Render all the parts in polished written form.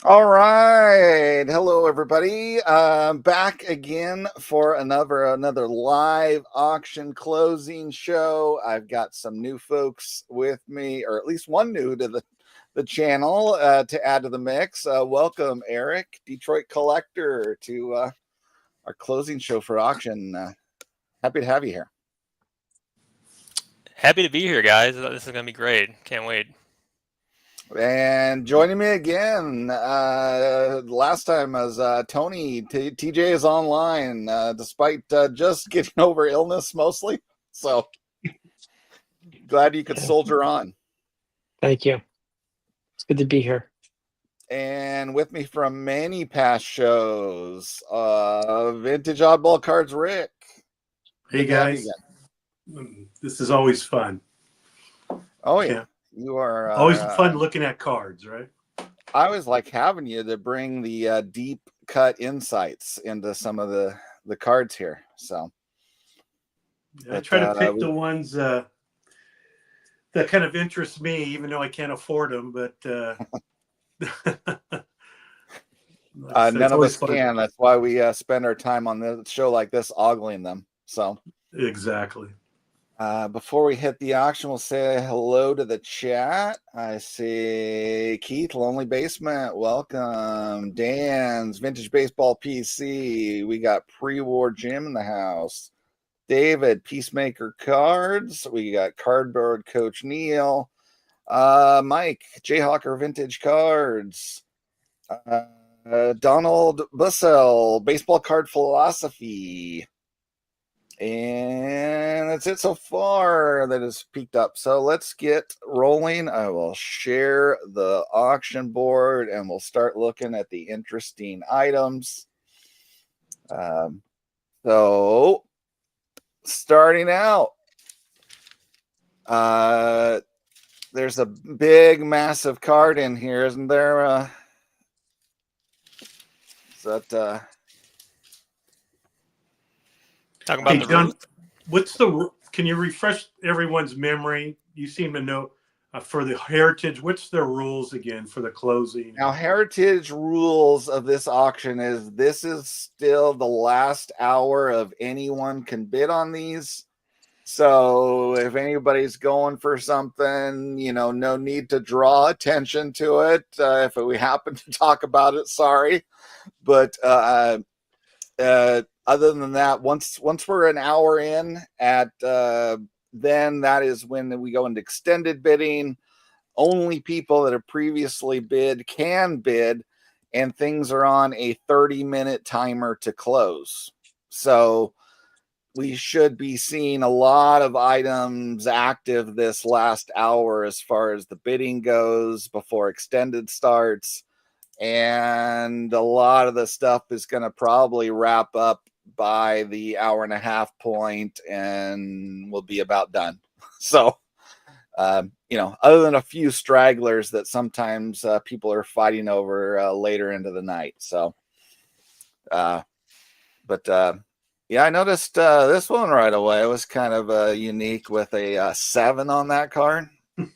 All right. Hello, everybody. Back again for another live auction closing show. I've got some new folks with me, or at least one new to the channel to add to the mix. Welcome, Eric, Detroit Collector, to our closing show for auction. Happy to have you here. Happy to be here, guys. This is going to be great. Can't wait. And joining me again, last time was Tony. TJ is online, despite just getting over illness mostly. So glad you could soldier on. Thank you. It's good to be here. And with me from many past shows, Vintage Oddball Cards, Rick. Hey guys, this is always fun. Oh yeah. You are always fun looking at cards, right? I always like having you to bring the deep cut insights into some of the cards here. So I try to pick the ones that kind of interest me, even though I can't afford them. But none of us can. That's why we spend our time on the show like this, ogling them. So exactly. Before we hit the auction, we'll say hello to the chat. I see Keith, Lonely Basement, welcome. Dan's Vintage Baseball PC. We got Pre-War Jim in the house. David, Peacemaker Cards. We got Cardboard Coach Neil. Mike, Jayhawker Vintage Cards. Donald Bussell, Baseball Card Philosophy. And that's it so far that is peaked up. So let's get rolling. I will share the auction board and we'll start looking at the interesting items. So starting out, there's a big, massive card in here, isn't there? Is that talking about John, can you refresh everyone's memory? You seem to know for the heritage, what's the rules again for the closing? Now, heritage rules of this auction is this is still the last hour of anyone can bid on these. So if anybody's going for something, no need to draw attention to it. If we happen to talk about it, sorry. But other than that, once we're an hour in at then that is when we go into extended bidding. Only people that have previously bid can bid, and things are on a 30-minute timer to close. So we should be seeing a lot of items active this last hour as far as the bidding goes before extended starts. And a lot of the stuff is going to probably wrap up by the hour and a half point and we'll be about done. So, other than a few stragglers that sometimes people are fighting over later into the night. So, yeah, I noticed this one right away. It was kind of unique with a 7 on that card.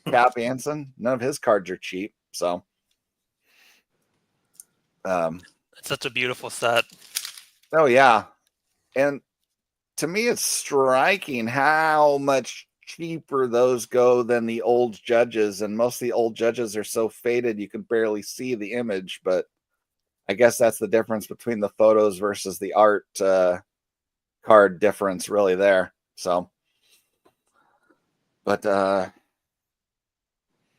Cap Anson. None of his cards are cheap. So, it's such a beautiful set. Oh yeah. And to me, it's striking how much cheaper those go than the old judges. And most of the old judges are so faded you can barely see the image. But I guess that's the difference between the photos versus the art card difference really there. So, but I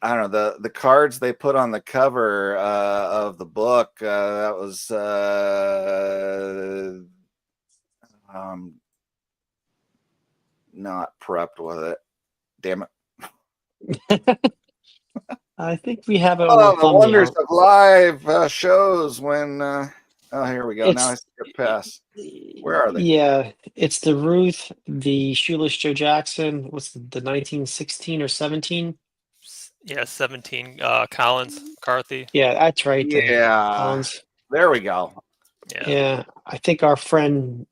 don't know, the cards they put on the cover of the book, that was not prepped with it. Damn it. I think we have it. Oh, the wonders of live shows when oh, here we go. Now I skip past. Where are they? Yeah, it's the Ruth, the Shoeless Joe Jackson. What's the 1916 or 17? Yeah, 17. Collins, McCarthy. Yeah, that's right. Yeah, Collins. There we go. Yeah, I think our friend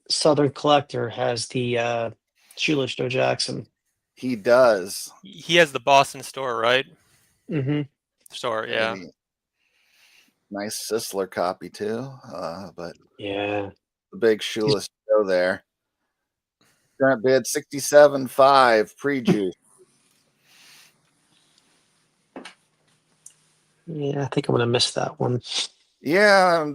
Southern Collector has the Shoeless Joe Jackson. He does. He has the Boston store, right? Mm-hmm. Store, yeah. Nice Sisler copy too. But Yeah. the big shoeless Joe there. Current bid 67.5 pre-juice. Yeah, I think I'm gonna miss that one. Yeah,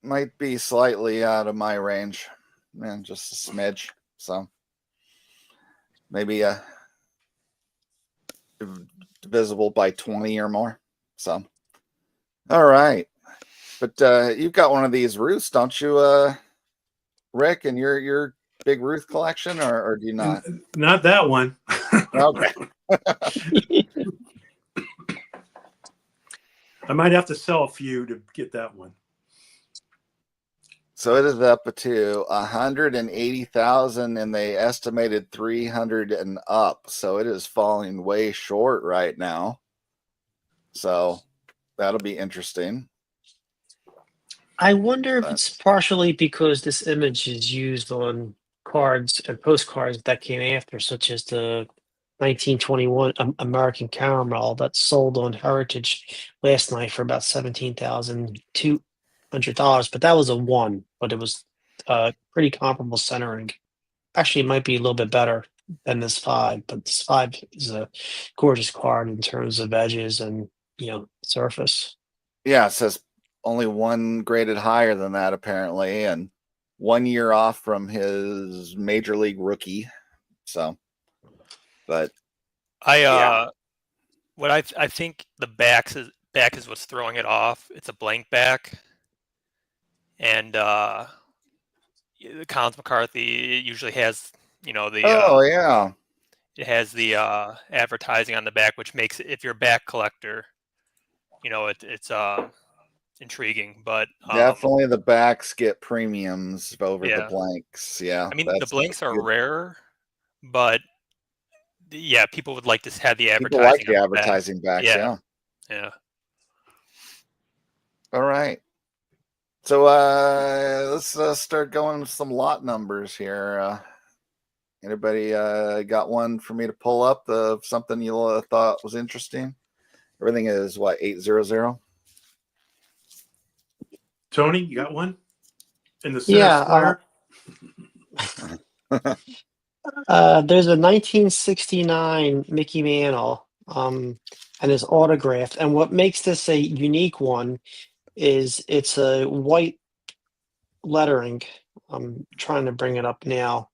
might be slightly out of my range. Man, just a smidge. So maybe divisible by 20 or more. So all right. But you've got one of these Ruths, don't you, Rick, in your big Ruth collection, or do you not? Not that one. Okay. I might have to sell a few to get that one. So it is up to 180,000, and they estimated 300 and up. So it is falling way short right now. So that'll be interesting. I wonder if it's partially because this image is used on cards and postcards that came after, such as the 1921 American Caramel that sold on Heritage last night for about $17,200. But that was a one, but it was pretty comparable centering. Actually, it might be a little bit better than this five, but this five is a gorgeous card in terms of edges and surface. Yeah, it says only one graded higher than that apparently, and 1 year off from his major league rookie. So, but what I think the back is what's throwing it off. It's a blank back, and Collins McCarthy usually has it has the advertising on the back, which makes it, if you're a back collector, it's intriguing. But definitely the backs get premiums over the Yeah. blanks. Yeah, I mean, the blanks are rare, but yeah, people would like to have the people advertising. like the advertising backs. Yeah. All right. So let's start going with some lot numbers here. Anybody got one for me to pull up of something you thought was interesting? Everything is what, 800? Tony, you got one in the center square? There's a 1969 Mickey Mantle, and it's autographed. And what makes this a unique one is it's a white lettering. I'm trying to bring it up now.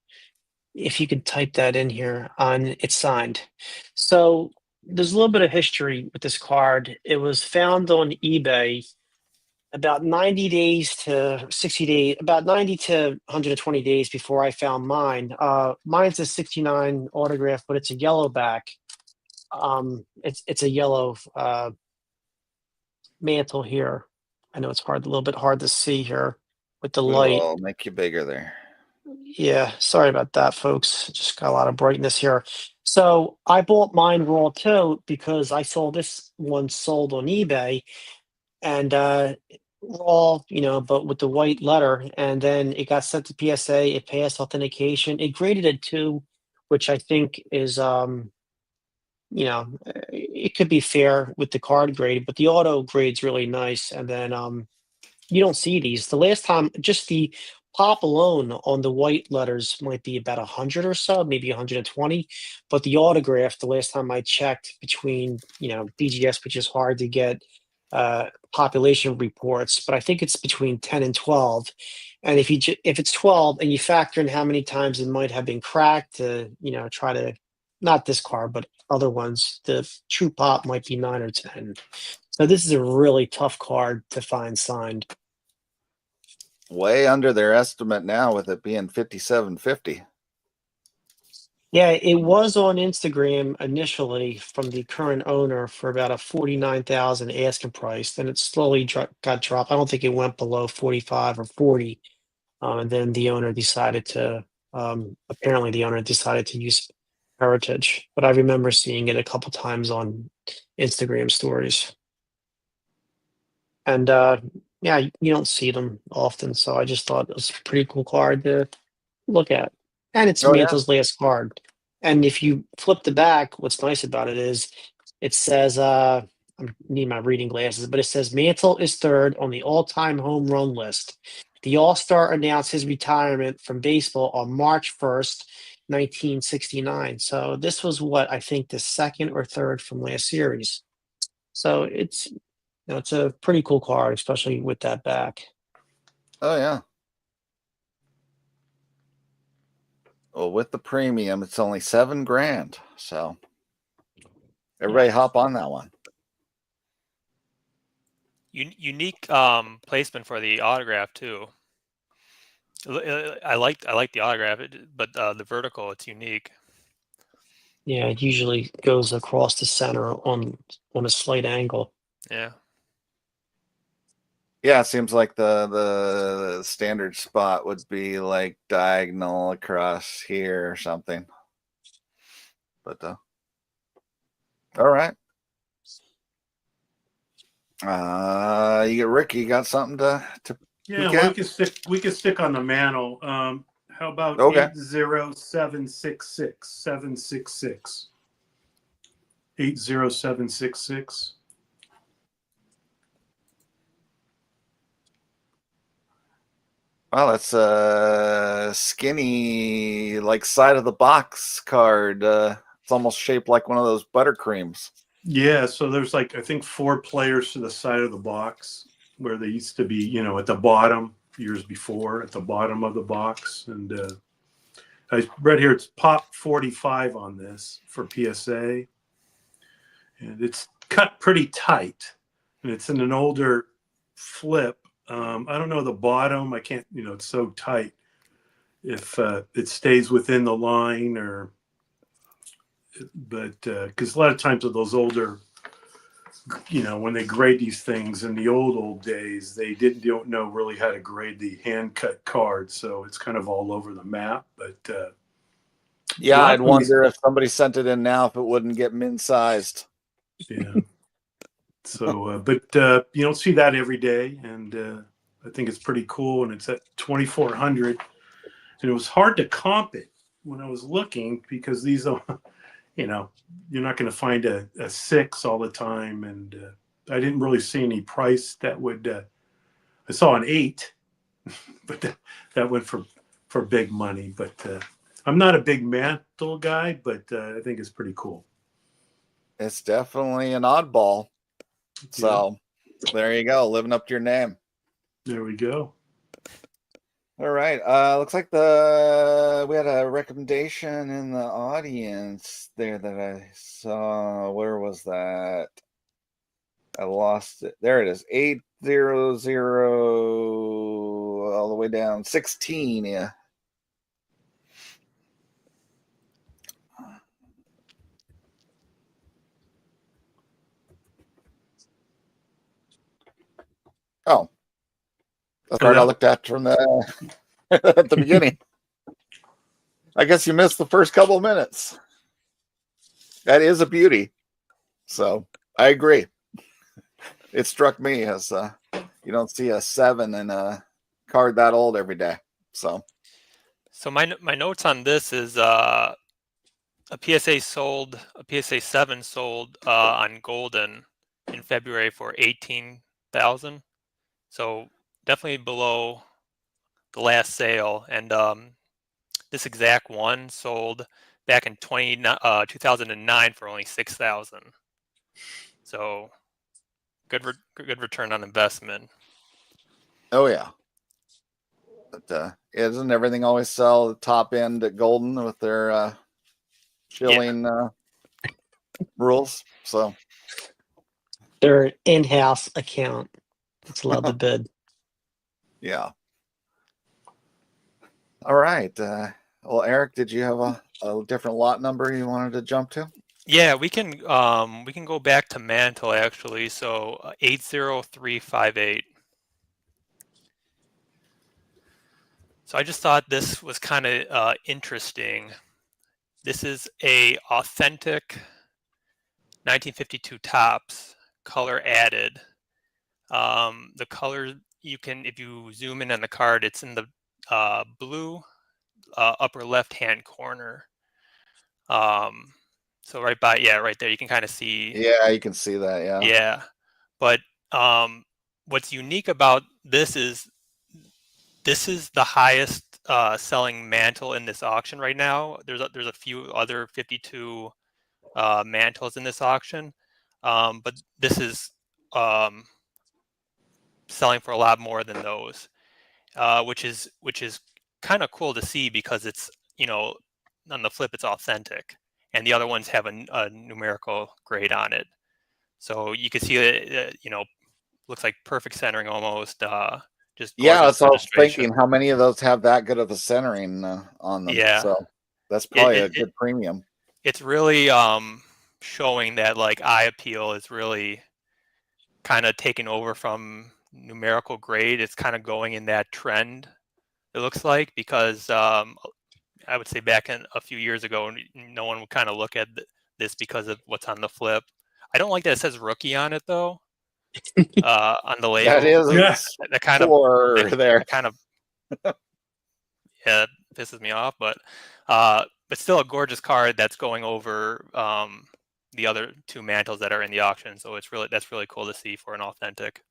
If you could type that in here, it's signed. So there's a little bit of history with this card. It was found on eBay about 90 days to 60 days, about 90 to 120 days before I found mine. Mine's a 69 autograph, but it's a yellow back. It's a yellow mantle here. I know it's a little bit hard to see here with the light. I'll make you bigger there. Yeah, sorry about that, folks. Just got a lot of brightness here. So I bought mine raw too because I saw this one sold on eBay, and raw, but with the white letter, and then it got sent to PSA. It passed authentication. It graded a 2, which I think is it could be fair with the card grade, but the auto grade's really nice. And then you don't see these. The last time, just the pop alone on the white letters might be about 100 or so, maybe 120. But the autograph, the last time I checked between, BGS, which is hard to get population reports, but I think it's between 10 and 12. And if it's 12 and you factor in how many times it might have been cracked to, try to, not this card, but other ones, the true pop might be 9 or 10. So this is a really tough card to find signed. Way under their estimate now, with it being 57.50. Yeah, it was on Instagram initially from the current owner for about a 49,000 asking price. Then it slowly got dropped. I don't think it went below 45 or 40. And then the owner decided to, apparently the owner decided to use Heritage. But I remember seeing it a couple times on Instagram stories. And yeah, you don't see them often. So I just thought it was a pretty cool card to look at. And it's Mantle's last card. And if you flip the back, what's nice about it is it says I need my reading glasses, but it says Mantle is third on the all-time home run list. The All-Star announced his retirement from baseball on March 1st, 1969. So this was what I think the second or third from last series. So it's it's a pretty cool card, especially with that back. Oh yeah. Well, with the premium, it's only $7,000. So everybody hop on that one. Unique placement for the autograph too. I like the autograph, but the vertical, it's unique. Yeah, it usually goes across the center on a slight angle. Yeah. Yeah, it seems like the standard spot would be like diagonal across here or something. But all right. You get Ricky. You got something to Yeah, well, we can stick on the Mantle. How about 80766 766 80766? Wow, that's a skinny, like side of the box card. It's almost shaped like one of those buttercreams. Yeah, so there's like I think 4 players to the side of the box where they used to be, at the bottom years before, at the bottom of the box. And I read here it's pop 45 on this for PSA, and it's cut pretty tight, and it's in an older flip. I don't know the bottom. I can't, it's so tight if it stays within the line but because a lot of times with those older, when they grade these things in the old days, they don't know really how to grade the hand cut cards, so it's kind of all over the map. But yeah, I'd wonder if somebody sent it in now if it wouldn't get min sized. Yeah. So, but you don't see that every day, and I think it's pretty cool. And it's at 2,400, and it was hard to comp it when I was looking because these are, you're not going to find a 6 all the time, and I didn't really see any price that would. I saw an 8, but that went for big money. But I'm not a big Mantle guy, but I think it's pretty cool. It's definitely an oddball. So there you go, living up to your name. There we go. All right. Looks like we had a recommendation in the audience there that I saw. Where was that? I lost it. There it is. 800 all the way down 16. Yeah. Oh, the card I looked at from the at the beginning. I guess you missed the first couple of minutes. That is a beauty. So I agree. It struck me as you don't see a 7 in a card that old every day. So my notes on this is a PSA 7 sold on Golden in February for 18,000. So definitely below the last sale, and this exact one sold back in 2009 for only 6,000. So good return on investment. Oh yeah, but isn't everything always sell the top end at Golden with their shilling rules? So their in-house account that's allowed to bid. Yeah. All right. Well, Eric, did you have a different lot number you wanted to jump to? Yeah, we can go back to Mantle actually. So 80358. So I just thought this was kind of interesting. This is a authentic 1952 Topps, color added. The color you can, if you zoom in on the card, it's in the blue upper left hand corner. So right there, you can kind of see. Yeah, you can see that. Yeah. Yeah, but what's unique about this is the highest selling mantle in this auction right now. There's a few other 52 mantles in this auction, but this is selling for a lot more than those, which is kind of cool to see because it's, on the flip, it's authentic, and the other ones have a numerical grade on it. So you can see it, looks like perfect centering almost. Just yeah, gorgeous that's all I was illustration. thinking. How many of those have that good of a centering on them? Yeah. So that's probably a good premium. It's really showing that like eye appeal is really kind of taking over from numerical grade. It's kind of going in that trend, it looks like, because I would say back in a few years ago, no one would kind of look at this because of what's on the flip. I don't like that it says rookie on it though. On the label. That is that kind of there. That kind of pisses me off, but still a gorgeous card that's going over the other two mantles that are in the auction. So that's really cool to see for an authentic.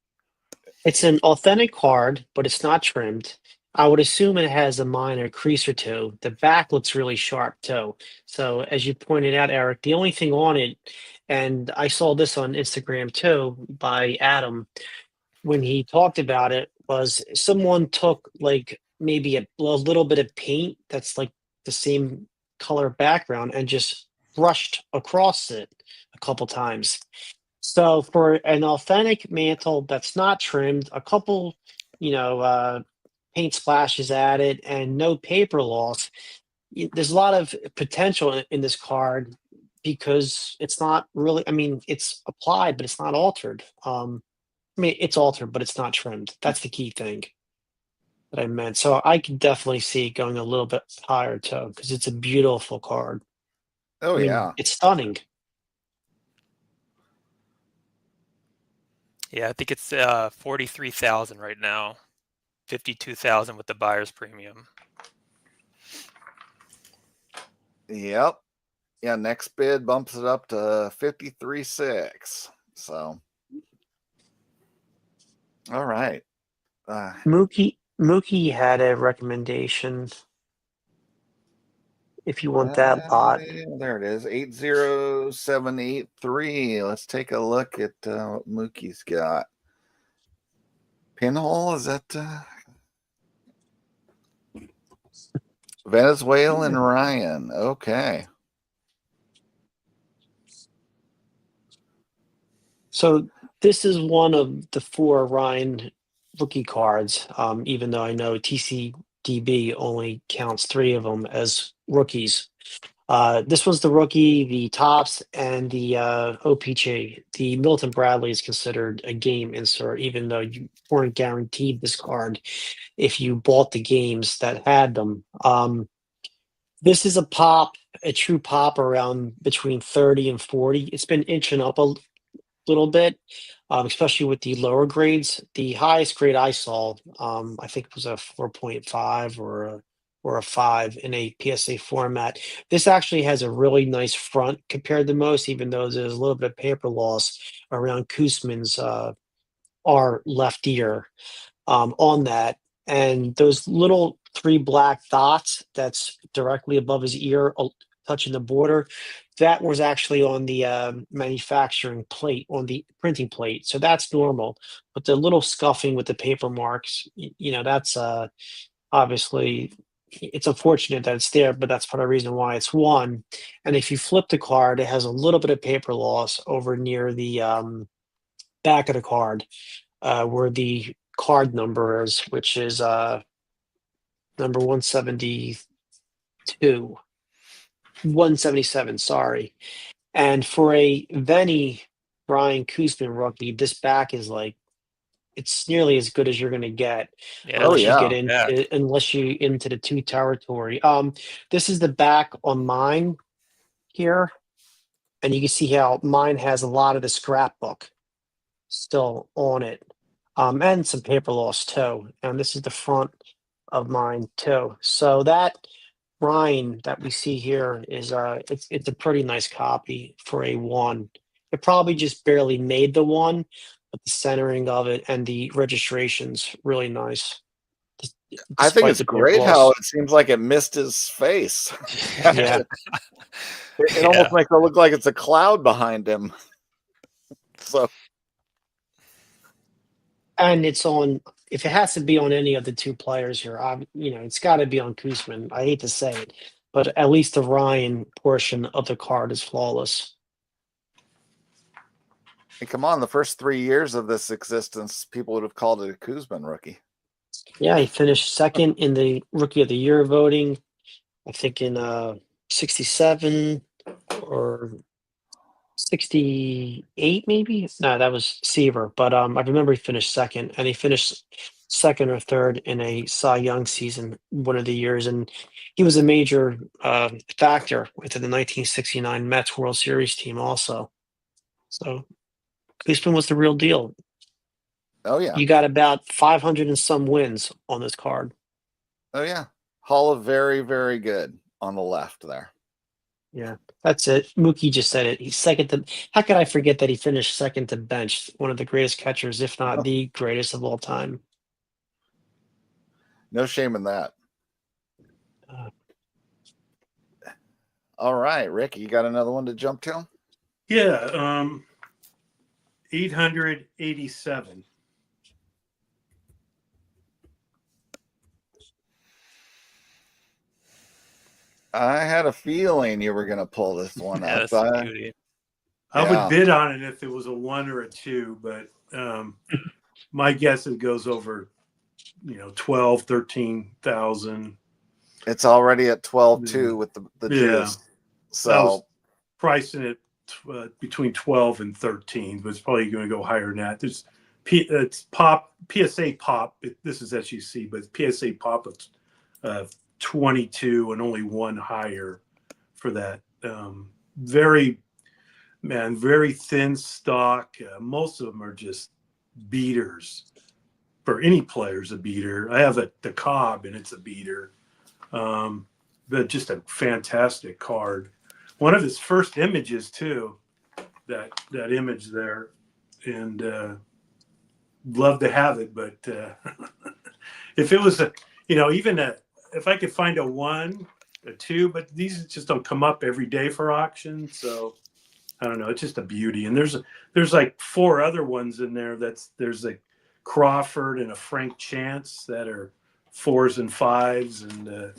It's an authentic card, but it's not trimmed. I would assume it has a minor crease or two. The back looks really sharp too. So as you pointed out, Eric, the only thing on it, and I saw this on Instagram too by Adam, when he talked about it, was someone took like maybe a little bit of paint that's like the same color background and just brushed across it a couple times. So for an authentic mantle that's not trimmed, a couple, paint splashes at it and no paper loss, there's a lot of potential in this card because it's not really, it's applied, but it's not altered. It's altered, but it's not trimmed. That's the key thing that I meant. So I could definitely see it going a little bit higher too, because it's a beautiful card. Oh, yeah. It's stunning. Yeah, I think it's 43,000 right now, 52,000 with the buyer's premium. Yep. Yeah, next bid bumps it up to 53.6. So, all right. Mookie had a recommendation. If you want that lot. There it is, 80783. Let's take a look at what Mookie's got. Pinhole, is that Venezuelan Ryan? Okay. So this is one of the 4 Ryan rookie cards, even though I know TCDB only counts 3 of them as rookies. This was the rookie, the Topps, and the OPG. The Milton Bradley is considered a game insert, even though you weren't guaranteed this card if you bought the games that had them. This is a true pop around between 30 and 40. It's been inching up a little bit, especially with the lower grades. The highest grade I saw, I think, was a 4.5 or a 5 in a PSA format. This actually has a really nice front compared to most, even though there's a little bit of paper loss around Koosman's R left ear on that. And those little 3 black dots that's directly above his ear, touching the border, that was actually on the manufacturing plate, on the printing plate. So that's normal. But the little scuffing with the paper marks, that's obviously, it's unfortunate that it's there, but that's part of the reason why it's won. And if you flip the card, it has a little bit of paper loss over near the back of the card, where the card number is, which is number 177, sorry. And for a Venny Brian Koosman rookie, this back is like, it's nearly as good as you're going to get, unless you get into the 2 territory. This is the back on mine here, and you can see how mine has a lot of the scrapbook still on it, and some paper loss too. And this is the front of mine too. So that Ryan that we see here is it's a pretty nice copy for a 1. It probably just barely made the 1, but the centering of it and the registration's really nice. I think Despite it's the being great how gloss. it seems like it missed his face. Yeah. It almost makes it look like it's a cloud behind him. So, And it's on, if it has to be on any of the 2 players here, it's got to be on Koosman. I hate to say it, but at least the Ryan portion of the card is flawless. and come on, the first 3 years of this existence, people would have called it a Koosman rookie. Yeah, he finished second in the Rookie of the Year voting, I think in 67 or 68 maybe. No, that was Seaver, but I remember he finished second, and he finished second or third in a Cy Young season one of the years, and he was a major factor within the 1969 Mets World Series team also. So Koosman was the real deal. Oh yeah. You got about 500 and some wins on this card. Oh yeah. Hall of very, very good on the left there. Yeah, that's it. Mookie just said it. He's second to. How could I forget that he finished second to Bench, one of the greatest catchers, if not the greatest of all time? No shame in that. All right, Rick, you got another one to jump to? Yeah, 887. I had a feeling you were going to pull this one up. I would bid on it if it was a 1 or a 2, but my guess it goes over, 12, 13,000. It's already at 12.2 with the juice. So I was pricing it between 12 and 13, but it's probably going to go higher than that. There's PSA pop. This is SEC, but PSA pop of 22 and only 1 higher for that. Very thin stock. Most of them are just beaters. For any player's a beater. I have the Cobb, and it's a beater. But just a fantastic card. One of his first images too. That image there, and love to have it. But if it was if I could find a 1, a 2, but these just don't come up every day for auction. So I don't know. It's just a beauty. And there's like 4 other ones in there. There's a Crawford and a Frank Chance that are 4s and 5s, and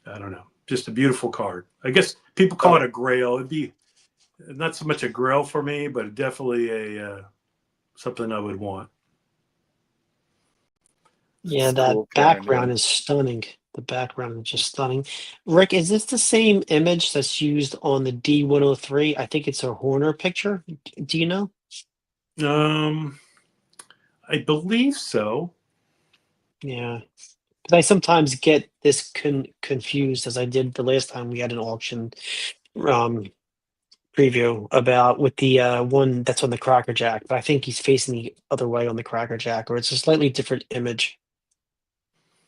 I don't know. Just a beautiful card. I guess people call it a grail. It'd be not so much a grail for me, but definitely a something I would want. Yeah, that background is stunning. The background is just stunning. Rick, is this the same image that's used on the D103? I think it's a Horner picture. Do you know? I believe so. Yeah. Because I sometimes get this confused, as I did the last time we had an auction preview about with the one that's on the Cracker Jack, but I think he's facing the other way on the Cracker Jack, or it's a slightly different image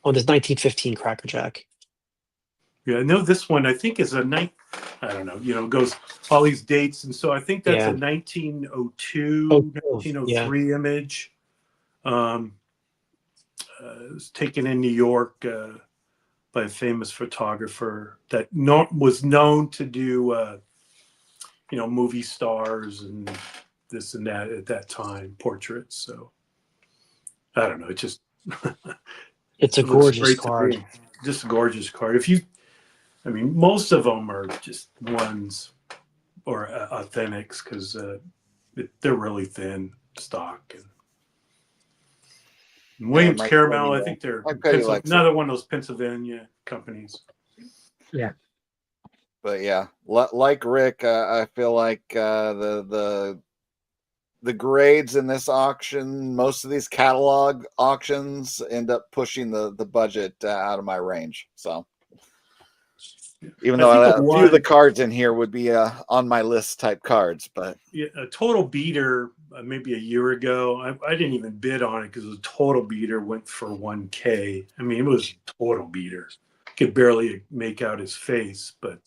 on this 1915 Cracker Jack. Yeah, I know this one, I think is I don't know, goes all these dates. And so I think that's a 1902, 1903 image. It was taken in New York by a famous photographer that was known to do, movie stars and this and that at that time, portraits. So I don't know. It just it's a gorgeous card. Just a gorgeous card. Most of them are just ones or authentics because they're really thin stock. And Williams Caramel, I think they're another one of those Pennsylvania companies. Yeah. But yeah, like Rick, I feel like the grades in this auction, most of these catalog auctions end up pushing the budget out of my range. So even though a few of the cards in here would be on my list type cards, but yeah, a total beater maybe a year ago, I didn't even bid on it because the total beater went for $1,000. It was total beater. could barely make out his face, but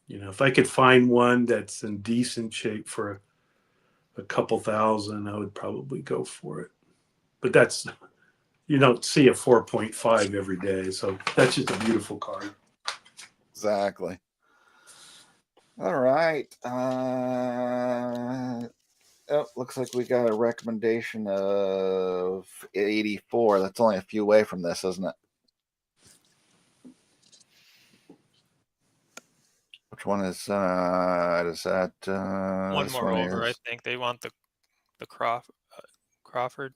you know, if I could find one that's in decent shape for a couple thousand, I would probably go for it. But that's, you don't see a 4.5 every day, so that's just a beautiful card. Exactly. All right. Oh, looks like we got a recommendation of 84. That's only a few away from this, isn't it? Which one is that? One more over, I think. They want the Crawford.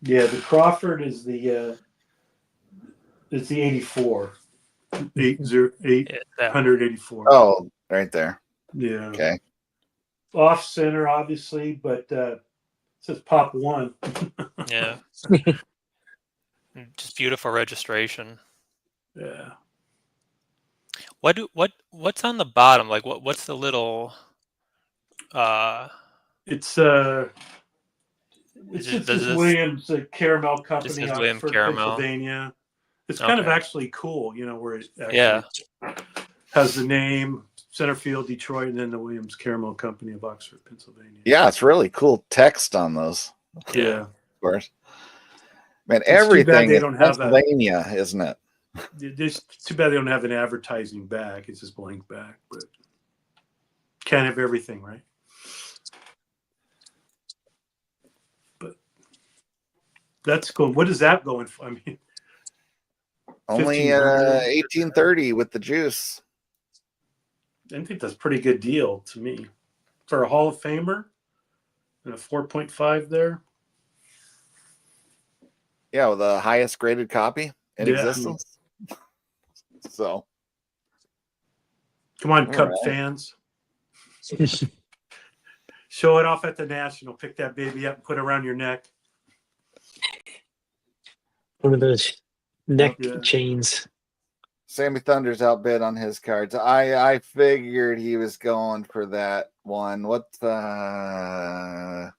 Yeah, the Crawford is the 84. 884. Oh, right there. Yeah. Okay. Off center, obviously, but it says pop 1. Yeah. Just beautiful registration. Yeah. What's on the bottom? Like what's the little It's just this Williams Caramel Company, Oxford, Pennsylvania. It's kind of actually cool, you know, where it actually has the name, Centerfield, Detroit, and then the Williams Caramel Company of Oxford, Pennsylvania. Yeah, it's really cool text on those. Yeah. Of course. Man, everything they in don't have Pennsylvania, isn't it? It's too bad they don't have an advertising back. It's just blank back, but can't have everything, right? But that's cool. What is that going for? I mean, only 1830 with the juice. I think that's a pretty good deal to me for a Hall of Famer and a 4.5 there. Yeah, with the highest graded copy in existence. So, come on, Cub fans. Show it off at the National. Pick that baby up and put it around your neck. One of those neck chains. Sammy Thunder's outbid on his cards. I figured he was going for that one. What's the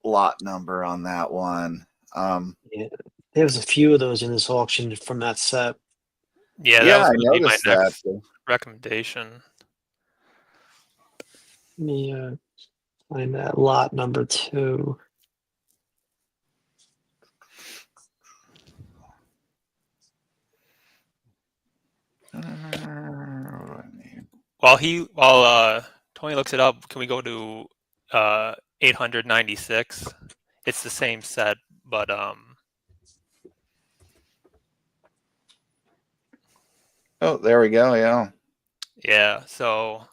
lot number on that one? Yeah, there was a few of those in this auction from that set. Yeah, that was I going to be my next that. recommendation. Let me find that lot number 2. While Tony looks it up, can we go to 896? It's the same set, but oh, there we go. Yeah. Yeah. So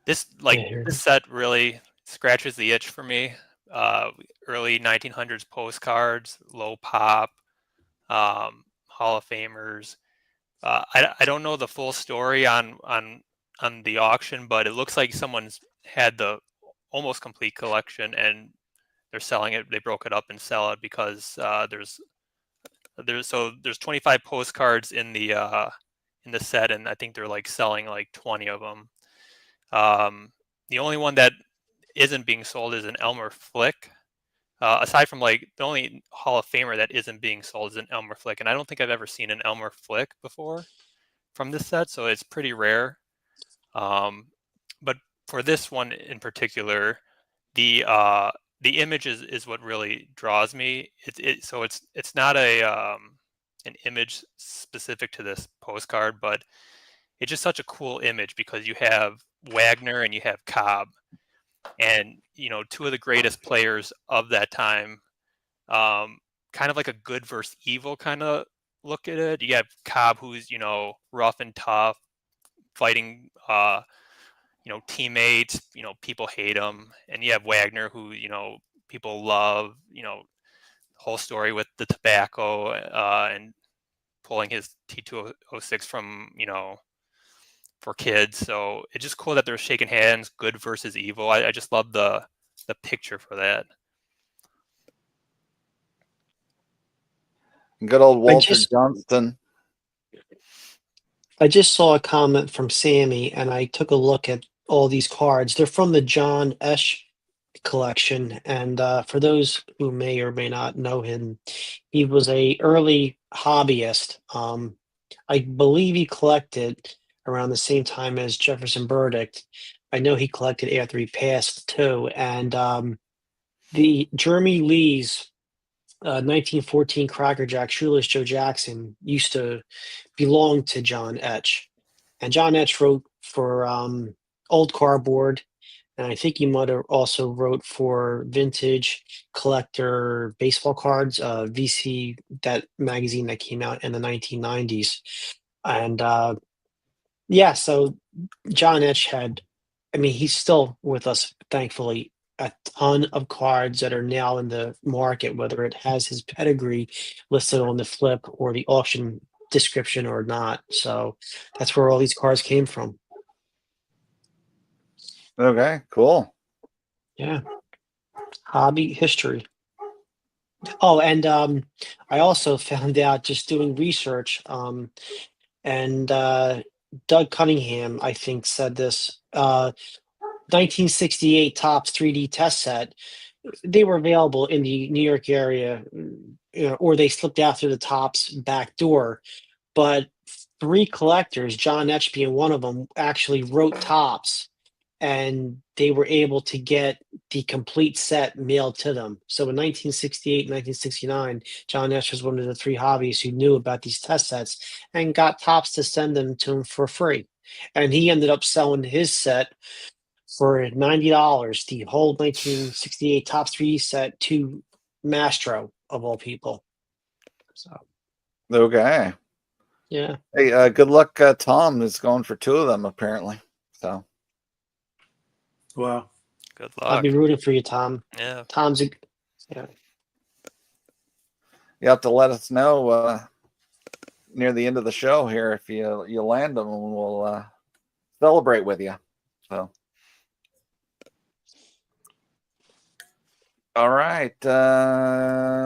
this set really scratches the itch for me. Early 1900s postcards, low pop, Hall of Famers. I don't know the full story on the auction, but it looks like someone's had the almost complete collection and they're selling it. They broke it up and sell it because there's 25 postcards in the set, and I think they're like selling like 20 of them. The only one that isn't being sold is an Elmer Flick. Aside from like the only Hall of Famer that isn't being sold is an Elmer Flick, and I don't think I've ever seen an Elmer Flick before from this set, so it's pretty rare. But for this one in particular, the image is what really draws me. So it's not an image specific to this postcard, but it's just such a cool image because you have Wagner and you have Cobb, and you know, two of the greatest players of that time. Kind of like a good versus evil kind of look at it. You have Cobb, who's, you know, rough and tough, fighting you know, teammates, you know, people hate him, and you have Wagner, who, you know, people love, you know, the whole story with the tobacco and pulling his T206 from, you know, for kids. So it's just cool that they're shaking hands, good versus evil. I just love the picture for that. Good old Walter Johnston. I just saw a comment from Sammy, and I took a look at all these cards. They're from the John Esch collection. And for those who may or may not know him, he was a early hobbyist. I believe he collected around the same time as Jefferson Burdick. I know he collected after he passed too. And the Jeremy Lee's 1914 Cracker Jack Shoeless Joe Jackson used to belong to John Etch. And John Etch wrote for Old Cardboard, and I think he might have also wrote for Vintage Collector Baseball Cards, VC, that magazine that came out in the 1990s. And yeah, so John Etch had, I mean, he's still with us, thankfully, a ton of cards that are now in the market, whether it has his pedigree listed on the flip or the auction description or not. So that's where all these cards came from. Okay, cool. Yeah. Hobby history. Oh, and I also found out just doing research, and Doug Cunningham, I think, said this. 1968 Topps 3D test set. They were available in the New York area, or they slipped out through the Topps back door. But 3 collectors, John Etch being one of them, actually wrote Topps, and they were able to get the complete set mailed to them. So in 1968, 1969, John Etch was one of the 3 hobbyists who knew about these test sets and got Topps to send them to him for free. And he ended up selling his set for $90, the whole 1968 Topps 3D set, to Mastro, of all people. So, okay. Yeah. Hey, good luck. Tom is going for 2 of them, apparently. So, wow. Good I'll luck. be rooting for you, Tom. Yeah. Tom's yeah. You have to let us know near the end of the show here if you land them, and we'll celebrate with you. So, all right.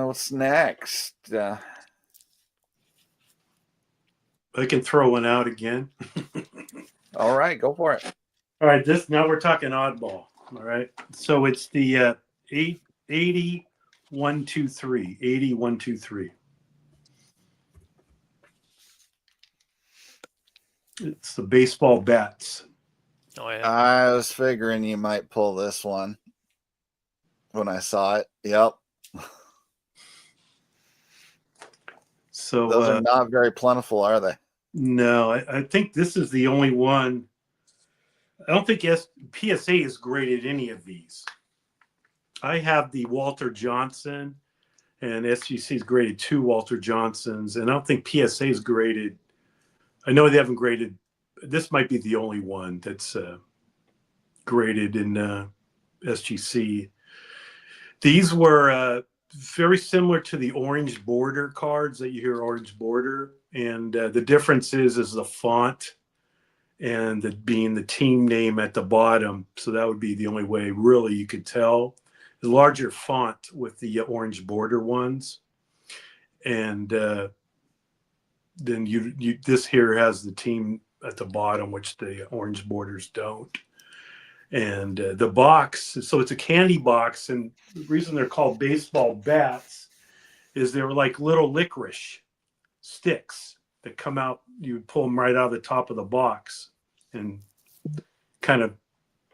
What's next? I can throw one out again. All right, go for it. All right, now we're talking oddball. All right, so it's the 8123. 8123. It's the baseball bats. Oh yeah. I was figuring you might pull this one when I saw it. Yep. So those are not very plentiful, are they? No, I think this is the only one. I don't think PSA has graded any of these. I have the Walter Johnson, and SGC's graded 2 Walter Johnsons, and I don't think PSA is graded. I know they haven't graded. This might be the only one that's graded in SGC. These were very similar to the orange border cards that you hear, orange border. And the difference is the font and being the team name at the bottom. So that would be the only way really you could tell. The larger font with the orange border ones. And then this here has the team at the bottom, which the orange borders don't. And the box, so it's a candy box. And the reason they're called baseball bats is they were like little licorice sticks that come out. You would pull them right out of the top of the box, and kind of,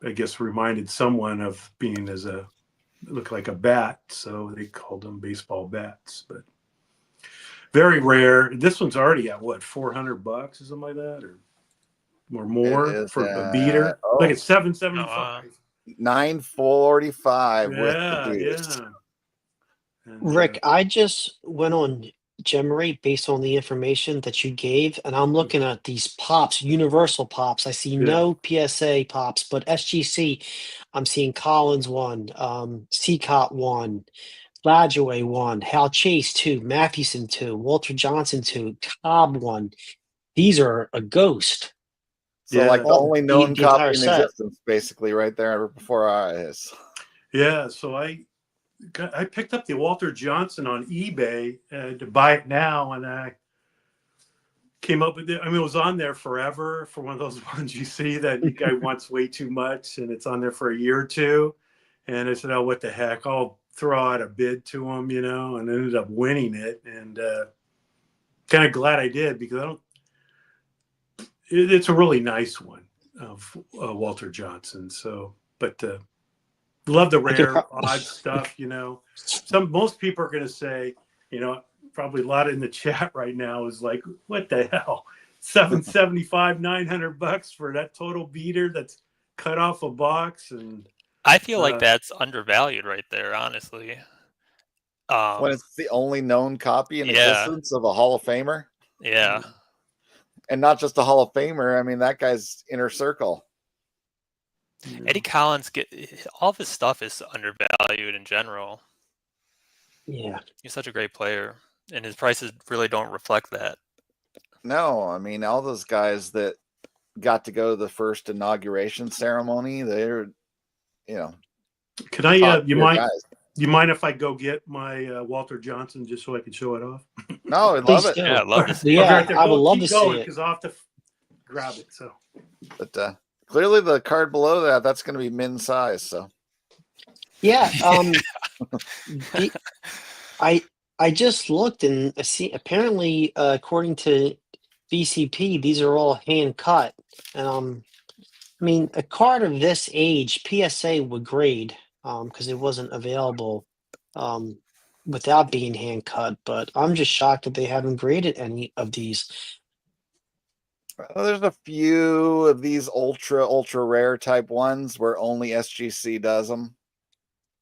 I guess, reminded someone of being looked like a bat. So they called them baseball bats, but very rare. This one's already at what, $400 or something like that, or more for a beater. Look at $775. $945 with Yeah, the beaters. yeah. And, Rick, I just went on Gemerate based on the information that you gave, and I'm looking at these pops, universal pops. I see no PSA pops, but SGC, I'm seeing Collins 1, Seacott 1, Lajoie 1, Hal Chase 2, Mathewson 2, Walter Johnson 2, Cobb 1. These are a ghost. So like the only known the copy entire in set. existence, basically, right there before our eyes. Yeah, so I picked up the Walter Johnson on eBay to buy it now, and I came up with it. I mean, it was on there forever for one of those ones you see that you guy wants way too much, and it's on there for a year or two. And I said, "Oh, what the heck? I'll throw out a bid to him," you know, and ended up winning it. And kind of glad I did, because it's a really nice one of Walter Johnson. So, but love the rare, odd stuff, you know. Most people are going to say, you know, probably a lot in the chat right now is like, what the hell? $775, $900 for that total beater that's cut off a box. And I feel like that's undervalued right there, honestly. When it's the only known copy in Yeah. existence of a Hall of Famer. Yeah. And not just a Hall of Famer. I mean, that guy's inner circle. Eddie Collins, all of his stuff is undervalued in general. Yeah. He's such a great player, and his prices really don't reflect that. No, I mean, all those guys that got to go to the first inauguration ceremony, they're, you know. Can I, you mind if I go get my Walter Johnson just so I can show it off? No, I'd love it. Yeah, I'd love to see it. Right I would love to see it. Because I'll have to grab it. So, but clearly the card below that's going to be min size. So, yeah. I just looked and see. Apparently, according to VCP, these are all hand cut. And I mean, a card of this age, PSA would grade because it wasn't available without being hand cut. But I'm just shocked that they haven't graded any of these. Well, there's a few of these ultra rare type ones where only SGC does them.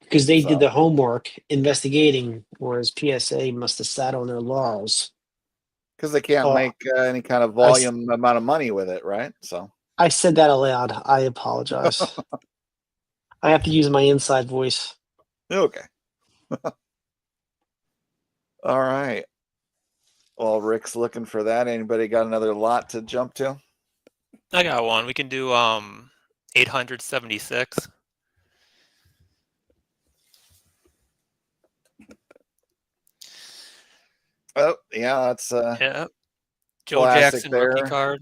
Because they did the homework investigating, whereas PSA must have sat on their laurels. Because they can't make any kind of volume amount of money with it, right? So I said that aloud. I apologize. I have to use my inside voice. Okay. All right. Well, Rick's looking for that. Anybody got another lot to jump to? I got one. We can do 876. Oh, yeah, that's yeah. Joe Jackson there. Rookie card.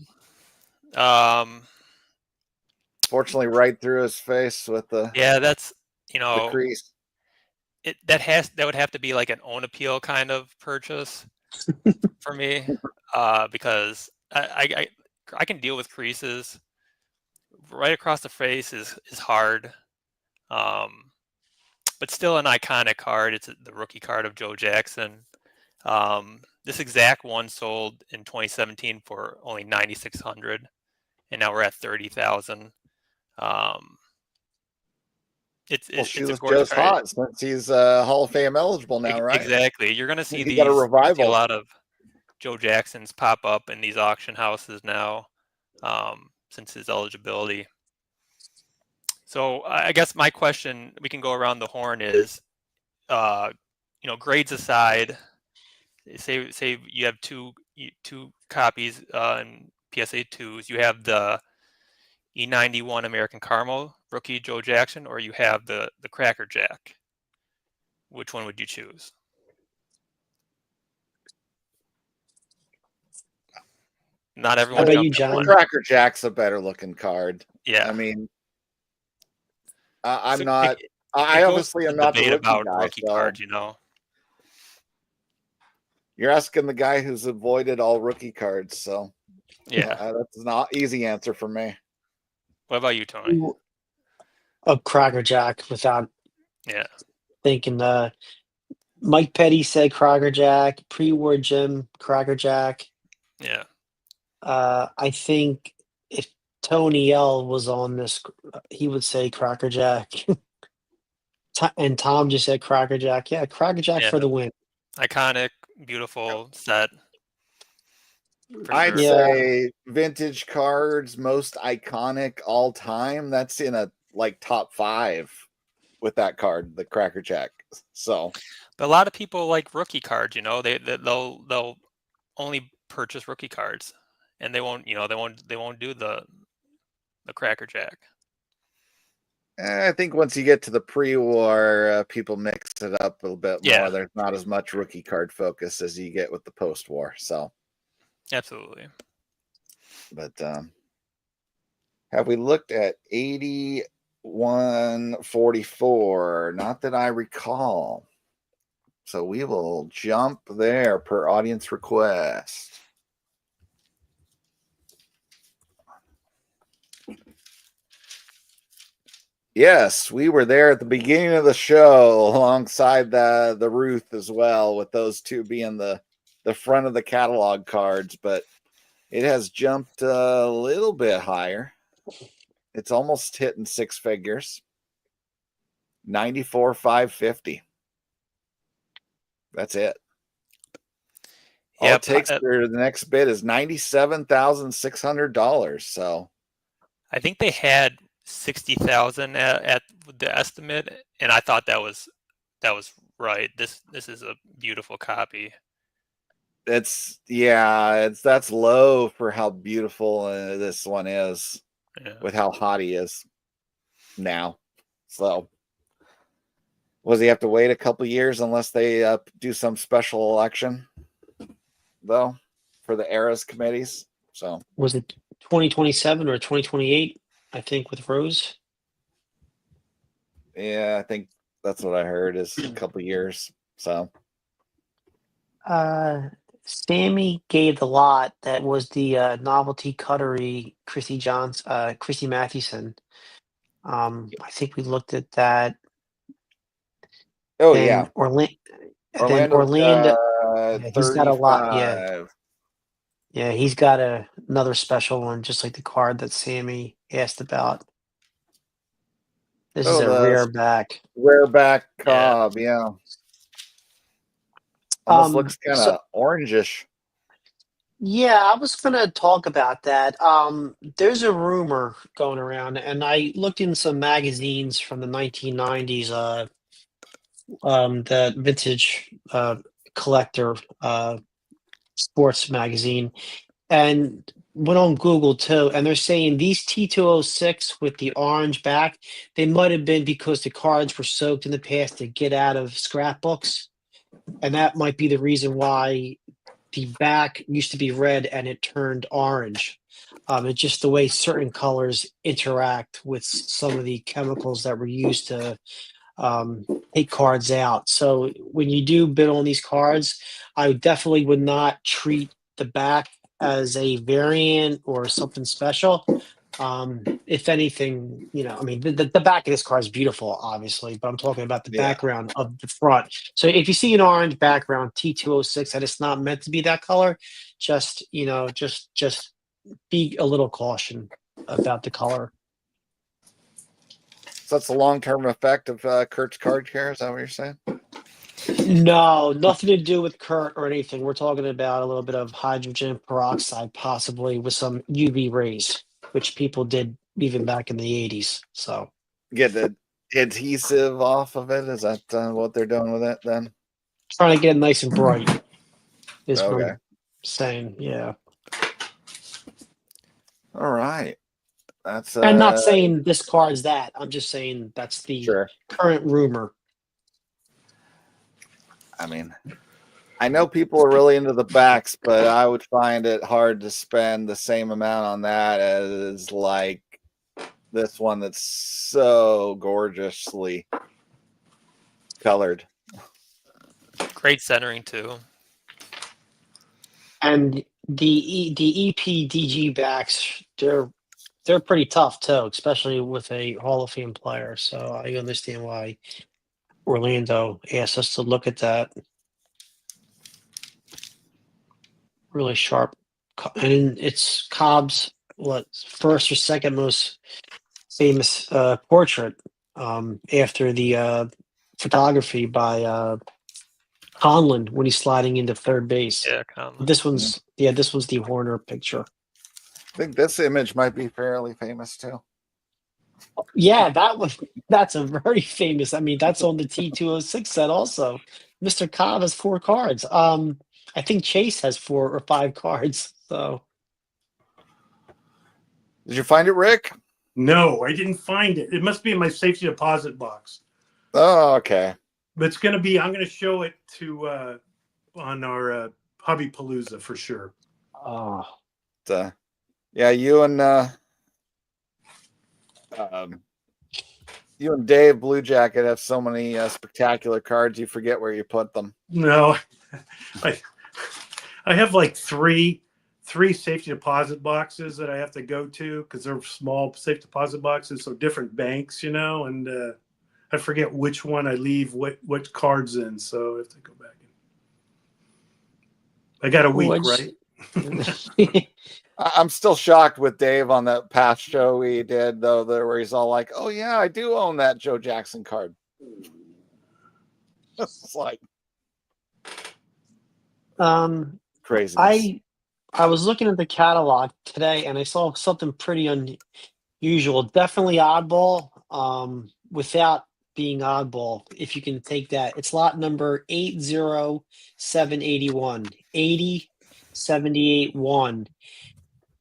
Fortunately, right through his face with the that's the crease. That would have to be like an own appeal kind of purchase for me, because I can deal with creases. Right across the face is hard, but still an iconic card. It's the rookie card of Joe Jackson. This exact one sold in 2017 for only $9,600, and now we're at $30,000. It's Joe's hot since he's Hall of Fame eligible now, right? Exactly. You're going to see got a revival. A lot of Joe Jacksons pop up in these auction houses now, since his eligibility. So I guess my question, we can go around the horn, is, grades aside, say you have two copies in PSA 2s. You have the E91 American Caramel rookie Joe Jackson, or you have the Cracker Jack. Which one would you choose? Not everyone. How about you, John? Cracker Jack's a better looking card. Yeah. I mean, I'm not. I obviously am not the rookie guy. Rookie cards, You're asking the guy who's avoided all rookie cards, so yeah, that's not easy answer for me. What about you, Tony? A Cracker Jack without thinking. Mike Petty said Cracker Jack. Pre-war Jim Cracker Jack. Yeah. I think if Tony L was on this, he would say Cracker Jack. And Tom just said Cracker Jack. Yeah, Cracker Jack for the win. Iconic, beautiful set. I'd say vintage cards, most iconic all time. That's in a top 5 with that card, the Cracker Jack. So, but a lot of people like rookie cards. They'll only purchase rookie cards, and they won't do the Cracker Jack. I think once you get to the pre-war, people mix it up a little bit more. There's not as much rookie card focus as you get with the post-war. So, absolutely. But have we looked at 81 144. Not that I recall. So we will jump there per audience request. Yes, we were there at the beginning of the show alongside the Ruth as well, with those two being the front of the catalog cards, but it has jumped a little bit higher. It's almost hitting six figures. 94,550. That's it. All it takes for the next bid is $97,600. So I think they had 60,000 at the estimate, and I thought that was right. This is a beautiful copy. That's low for how beautiful this one is, with how hot he is now. So was he have to wait a couple years unless they do some special election, though, for the eras committees? So was it 2027 or 2028? I think with Rose. Yeah, I think that's what I heard is a couple years. So Sammy gave the lot that was the Novelty Cutlery, Christy Mathewson. I think we looked at that. Oh, yeah. Orlando. He's got a lot. 35. Yeah, he's got another special one, just like the card that Sammy asked about. This is a rare back. Rare back Cobb, yeah. Almost looks kind of orangish. Yeah, I was going to talk about that. There's a rumor going around, and I looked in some magazines from the 1990s, the vintage collector sports magazine, and went on Google too, and they're saying these T206 with the orange back, they might have been because the cards were soaked in the past to get out of scrapbooks, and that might be the reason why the back used to be red and it turned orange. It's just the way certain colors interact with some of the chemicals that were used to take cards out. So when you do bid on these cards, I definitely would not treat the back as a variant or something special. If anything, I mean, the back of this card is beautiful, obviously, but I'm talking about the background of the front. So if you see an orange background T206 and it's not meant to be that color, just be a little caution about the color. So that's the long-term effect of Kurt's card care. Is that what you're saying? No, nothing to do with Kurt or anything. We're talking about a little bit of hydrogen peroxide, possibly with some UV rays, which people did even back in the 80s. So get the adhesive off of it. Is that what they're doing with it then? Trying to get it nice and bright is Okay. what I'm saying. Yeah. All right. That's I'm not saying this card's that. I'm just saying that's the current rumor. I mean, I know people are really into the backs, but I would find it hard to spend the same amount on that as like this one that's so gorgeously colored. Great centering too. And the EPDG backs, they're pretty tough too, especially with a Hall of Fame player. So I understand why Orlando asked us to look at that. Really sharp, and it's Cobb's first or second most famous portrait after the photography by Conlon when he's sliding into third base. Yeah, Conlon. This one's the Horner picture. I think this image might be fairly famous too. Yeah, that's a very famous. I mean, that's on the T206 set also. Mr. Cobb has 4 cards. I think Chase has 4 or 5 cards. So, did you find it, Rick? No, I didn't find it. It must be in my safety deposit box. Oh, okay. But it's going to be. I'm going to show it to on our Hobby Palooza for sure. Oh, yeah, you and You and Dave Blue Jacket have so many spectacular cards, you forget where you put them. No, I have like three safety deposit boxes that I have to go to because they're small safe deposit boxes, so different banks, and I forget which one I leave what cards in, so I have to go back. I got a week, right? I'm still shocked with Dave on that past show we did, though, where he's all like, "Oh yeah, I do own that Joe Jackson card." It's like I crazy. was looking at the catalog today and I saw something pretty unusual. Definitely oddball. Without being oddball, if you can take that, it's lot number 80781, 80781.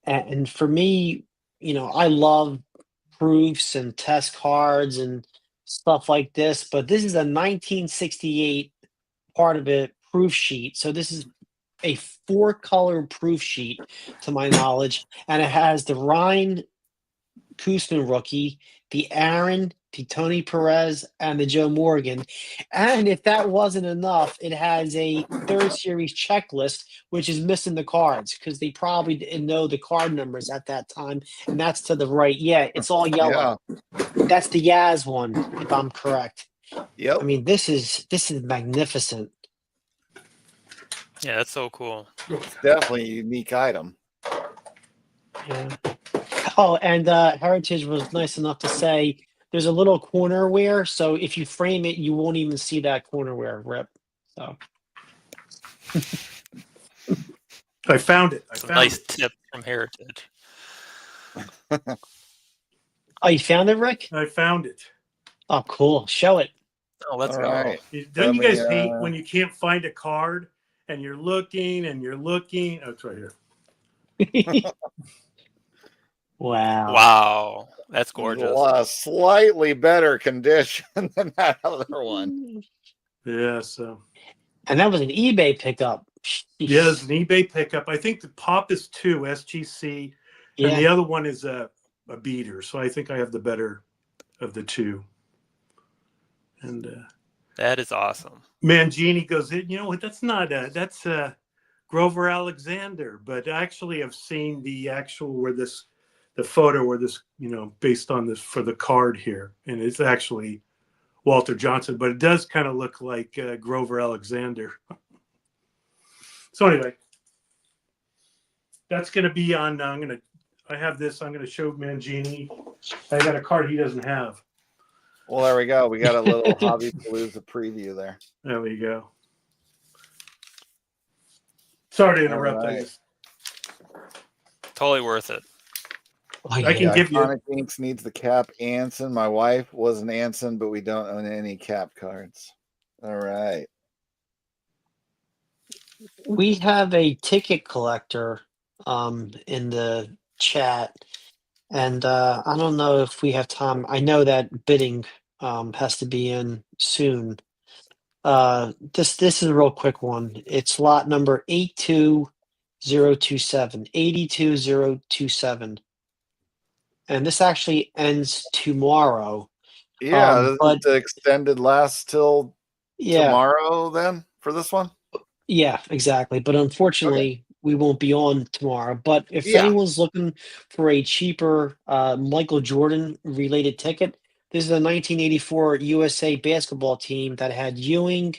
And for me, I love proofs and test cards and stuff like this, but this is a 1968 part of it proof sheet. So this is a 4-color proof sheet to my knowledge, and it has the Ryan Koosman rookie, the Aaron, the Tony Perez, and the Joe Morgan. And if that wasn't enough, it has a third series checklist, which is missing the cards because they probably didn't know the card numbers at that time. And that's to the right. Yeah, it's all yellow. Yeah. That's the Yaz one, if I'm correct. Yep. I mean, this is magnificent. Yeah, that's so cool. It's definitely a unique item. Yeah. Oh, and Heritage was nice enough to say there's a little cornerware, so if you frame it, you won't even see that cornerware rip. So I found it. Nice tip from Heritage. Oh, you found it, Rick? I found it. Oh, cool. Show it. Oh, let's go. Right. Don't you guys hate when you can't find a card and you're looking and you're looking? Oh, it's right here. Wow. That's gorgeous. Slightly better condition than that other one. Yeah, so. And that was an eBay pickup. Yeah, it's an eBay pickup. I think the pop is 2 SGC, and the other one is a beater. So I think I have the better of the 2. And that is awesome. Mangini goes, that's not that's Grover Alexander, but actually I've seen the actual the photo where this, based on this for the card here, and it's actually Walter Johnson, but it does kind of look like Grover Alexander. So anyway, that's going to be on. I have this. I'm going to show Mangini. I got a card he doesn't have. Well, there we go. We got a little Hobby Palooza preview there. There we go. Sorry to interrupt. Right. Totally worth it. I can give you. Iconic Inks needs the Cap Anson. My wife was an Anson, but we don't own any Cap cards. All right. We have a ticket collector in the chat, and I don't know if we have time. I know that bidding has to be in soon. This is a real quick one. It's lot number 82027. 82027. And this actually ends tomorrow. Yeah, but the extended last till tomorrow then for this one? Yeah, exactly. But unfortunately, we won't be on tomorrow. But if anyone's looking for a cheaper Michael Jordan related ticket, this is a 1984 USA basketball team that had Ewing,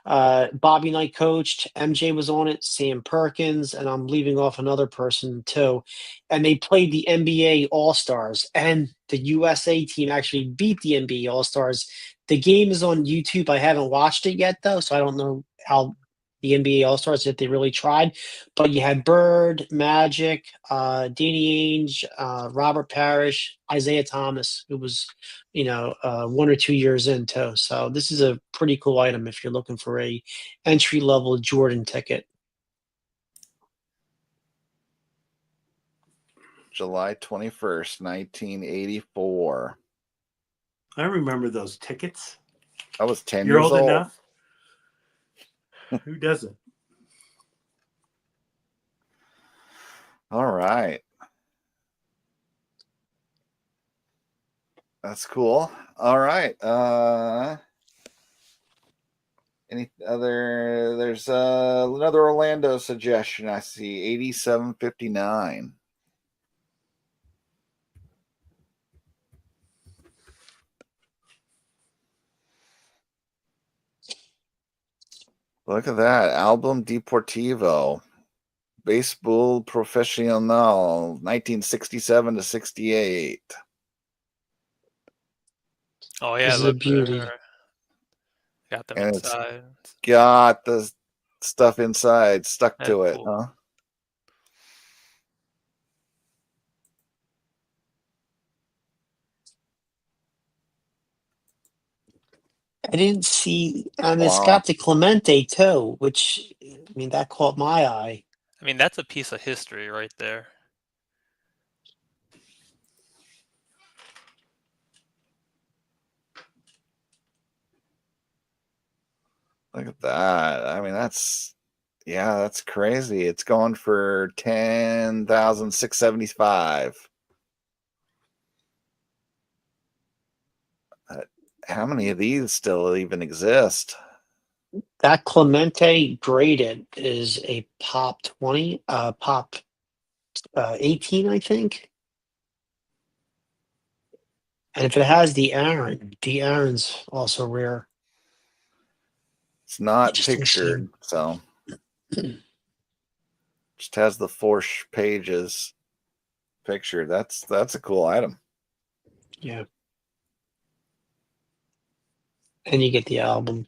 Bobby Knight coached, MJ was on it, Sam Perkins, and I'm leaving off another person too. And they played the NBA All-Stars, and the USA team actually beat the NBA All-Stars. The game is on YouTube. I haven't watched it yet, though, so I don't know how the NBA All-Stars, if they really tried. But you had Bird, Magic, Danny Ainge, Robert Parrish, Isaiah Thomas, who was, 1 or 2 years in too. So this is a pretty cool item if you're looking for a entry-level Jordan ticket. July 21st, 1984. I remember those tickets. I was 10 You're years old old. enough? Who doesn't? All right. That's cool. All right. Any other? There's another Orlando suggestion. I see 87.59. Look at that album Deportivo, Baseball Profesional, 1967 to 68. Oh yeah, This is a beauty. Got them And inside. It's got the stuff inside stuck to it, cool. huh? I didn't see, and it's got the Clemente too, which, I mean, that caught my eye. I mean, that's a piece of history right there. Look at that. I mean, that's crazy. It's going for 10,675. How many of these still even exist? That Clemente graded is a pop 20, pop 18, I think. And if it has the Aaron's also rare. It's not Interesting pictured, so just has the 4 pages pictured. That's a cool item. Yeah. And you get the album.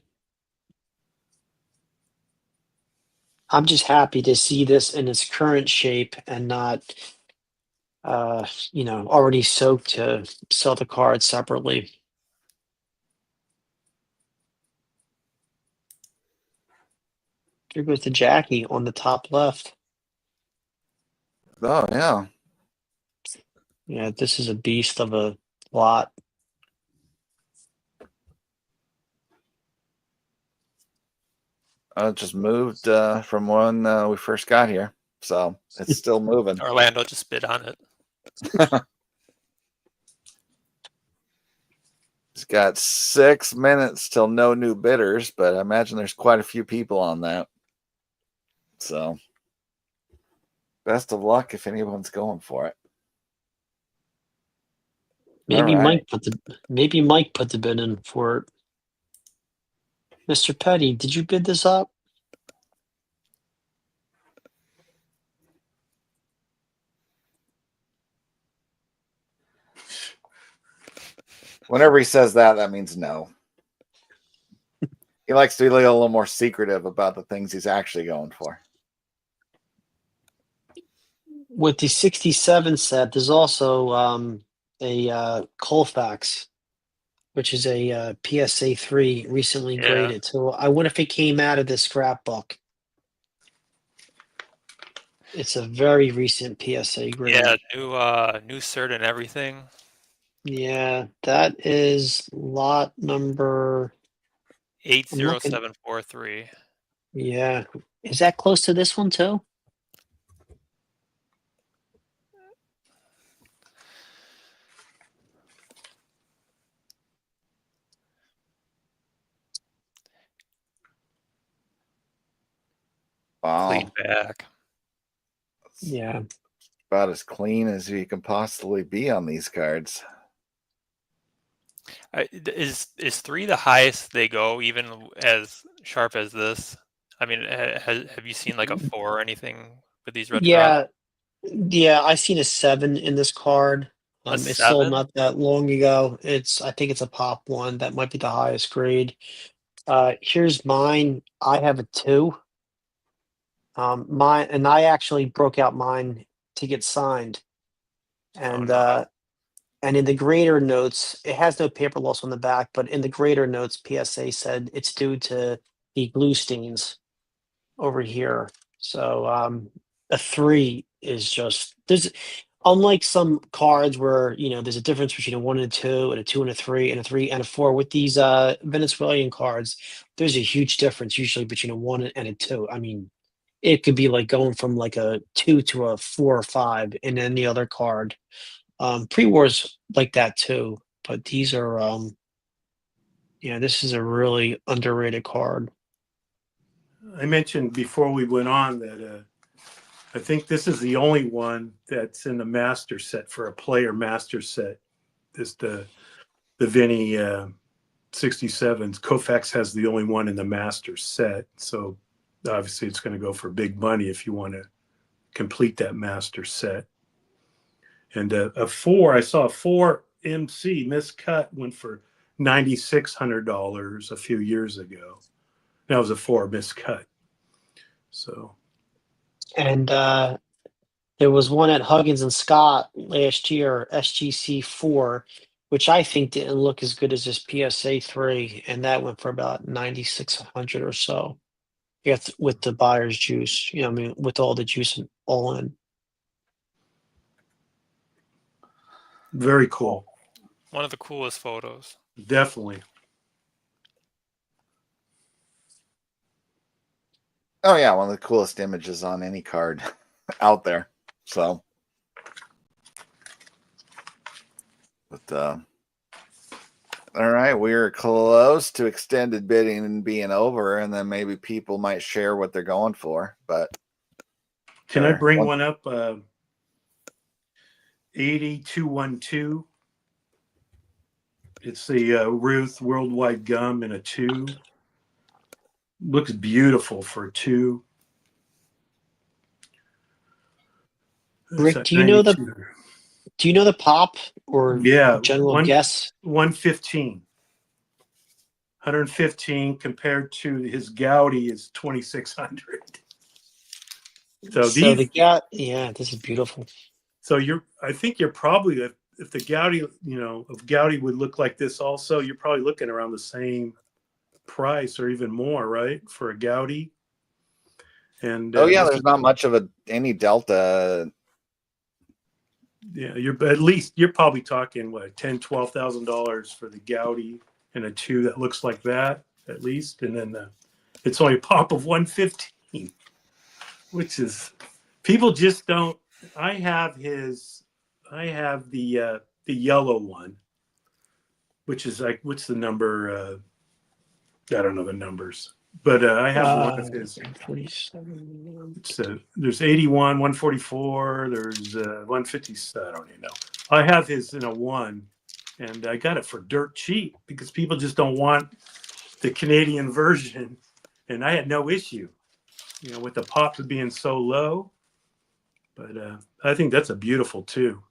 I'm just happy to see this in its current shape and not, already soaked to sell the cards separately. Here goes the Jackie on the top left. Oh, yeah. Yeah, this is a beast of a lot. It just moved from when we first got here, so it's still moving. Orlando just bid on it. It's got 6 minutes till no new bidders, but I imagine there's quite a few people on that. So, best of luck if anyone's going for it. Maybe right. Mike put the bid in for it. Mr. Petty, did you bid this up? Whenever he says that, that means no. He likes to be a little more secretive about the things he's actually going for. With the 67 set, there's also a Colfax, which is a PSA 3 recently graded. So I wonder if it came out of the scrapbook. It's a very recent PSA grade. Yeah, new cert and everything. Yeah, that is lot number 80743. Yeah. Is that close to this one too? Wow. Clean back. Yeah. About as clean as you can possibly be on these cards. Is 3 the highest they go, even as sharp as this? I mean, have you seen like a 4 or anything with these red drops? Yeah, I seen a 7 in this card. A It sold 7? not that long ago. I think it's a pop 1. That might be the highest grade. Here's mine. I have a 2. And I actually broke out mine to get signed. And and in the grader notes, it has no paper loss on the back, but in the grader notes, PSA said it's due to the glue stains over here. So a 3 is just unlike some cards where there's a difference between a 1 and a 2 and a 2 and a 3 and a 3 and a 4. With these Venezuelan cards, there's a huge difference usually between a 1 and a 2. I mean, it could be like going from like a 2 to a 4 or 5 in any other card. Pre-war's like that too, but these are this is a really underrated card. I mentioned before we went on that I think this is the only one that's in the master set for a player master set. This the Vinny 67s. Koufax has the only one in the master set, so obviously it's going to go for big money if you want to complete that master set. And I saw a 4 MC miscut went for $9,600 a few years ago. That was a 4 miscut. So, and there was one at Huggins and Scott last year, SGC 4, which I think didn't look as good as this PSA 3, and that went for about 9,600 or so. Yes, with the buyer's juice, with all the juice all in. Very cool. One of the coolest photos. Definitely. Oh yeah, one of the coolest images on any card out there. So, but all right, we're close to extended bidding and being over, and then maybe people might share what they're going for. But can I bring one up? 8212. It's the Ruth Worldwide Gum in a 2. Looks beautiful for a 2. Rick, do you know the pop or general guess? 115. 115 compared to his Gaudi is 2,600. So this is beautiful. So I think you're probably, if the Gaudi, if Gaudi would look like this also, you're probably looking around the same price or even more, right, for a Gaudi. And there's not much of any delta. Yeah, you're probably talking what, $10,000-$12,000 for the Gaudi and a 2 that looks like that at least, and then it's only a pop of 115, which is, people just don't. I have the yellow one, which is like, what's the number? I don't know the numbers, but I have one of his. 47. There's 81, 144. There's 150. I don't even know. I have his in a 1, and I got it for dirt cheap because people just don't want the Canadian version, and I had no issue, with the pops being so low. But I think that's a beautiful 2.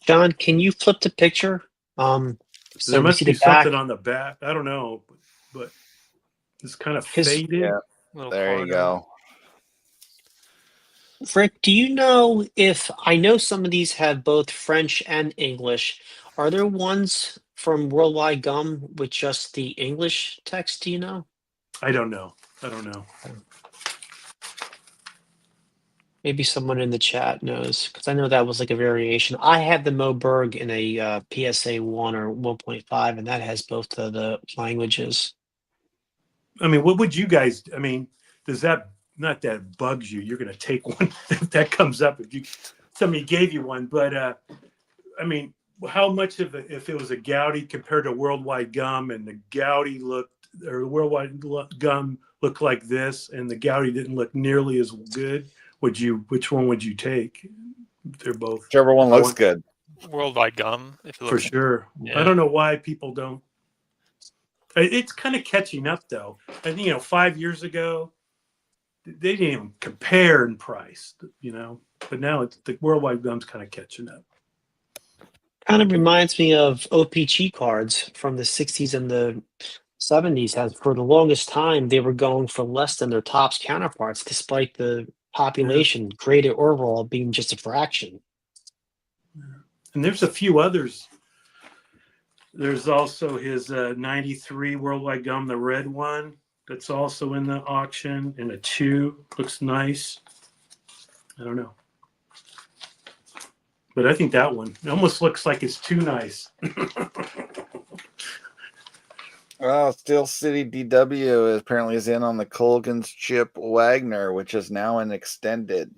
John, can you flip the picture? So there must be something on the back. I don't know, but it's kind of faded. Yeah, there you go. Rick, do you know if, I know some of these have both French and English. Are there ones from Worldwide Gum with just the English text? Do you know? I don't know. Maybe someone in the chat knows, because I know that was like a variation. I have the Moberg in a PSA 1 or 1.5, and that has both of the languages. I mean, what would you guys? I mean, does that, not that it bugs you? You're going to take one if that comes up. If somebody gave you one, but I mean, how much of it, if it was a Gaudi compared to Worldwide Gum, and the Gaudi or the Worldwide Gum looked like this, and the Gaudi didn't look nearly as good? Which one would you take? They're both. Whichever one looks good. Worldwide Gum, if it looks, for sure. Yeah. I don't know why people don't. It's kind of catching up though. I think 5 years ago, they didn't even compare in price, But now the Worldwide Gum's kind of catching up. Kind of reminds me of OPG cards from the 60s and the 70s. Has for the longest time they were going for less than their tops counterparts, despite the population graded overall being just a fraction. And there's a few others. There's also his 93 Worldwide Gum, the red one, that's also in the auction in a 2. Looks nice. I don't know. But I think that one, it almost looks like it's too nice. Well, Steel City DW apparently is in on the Colgan's Chip Wagner, which is now an extended.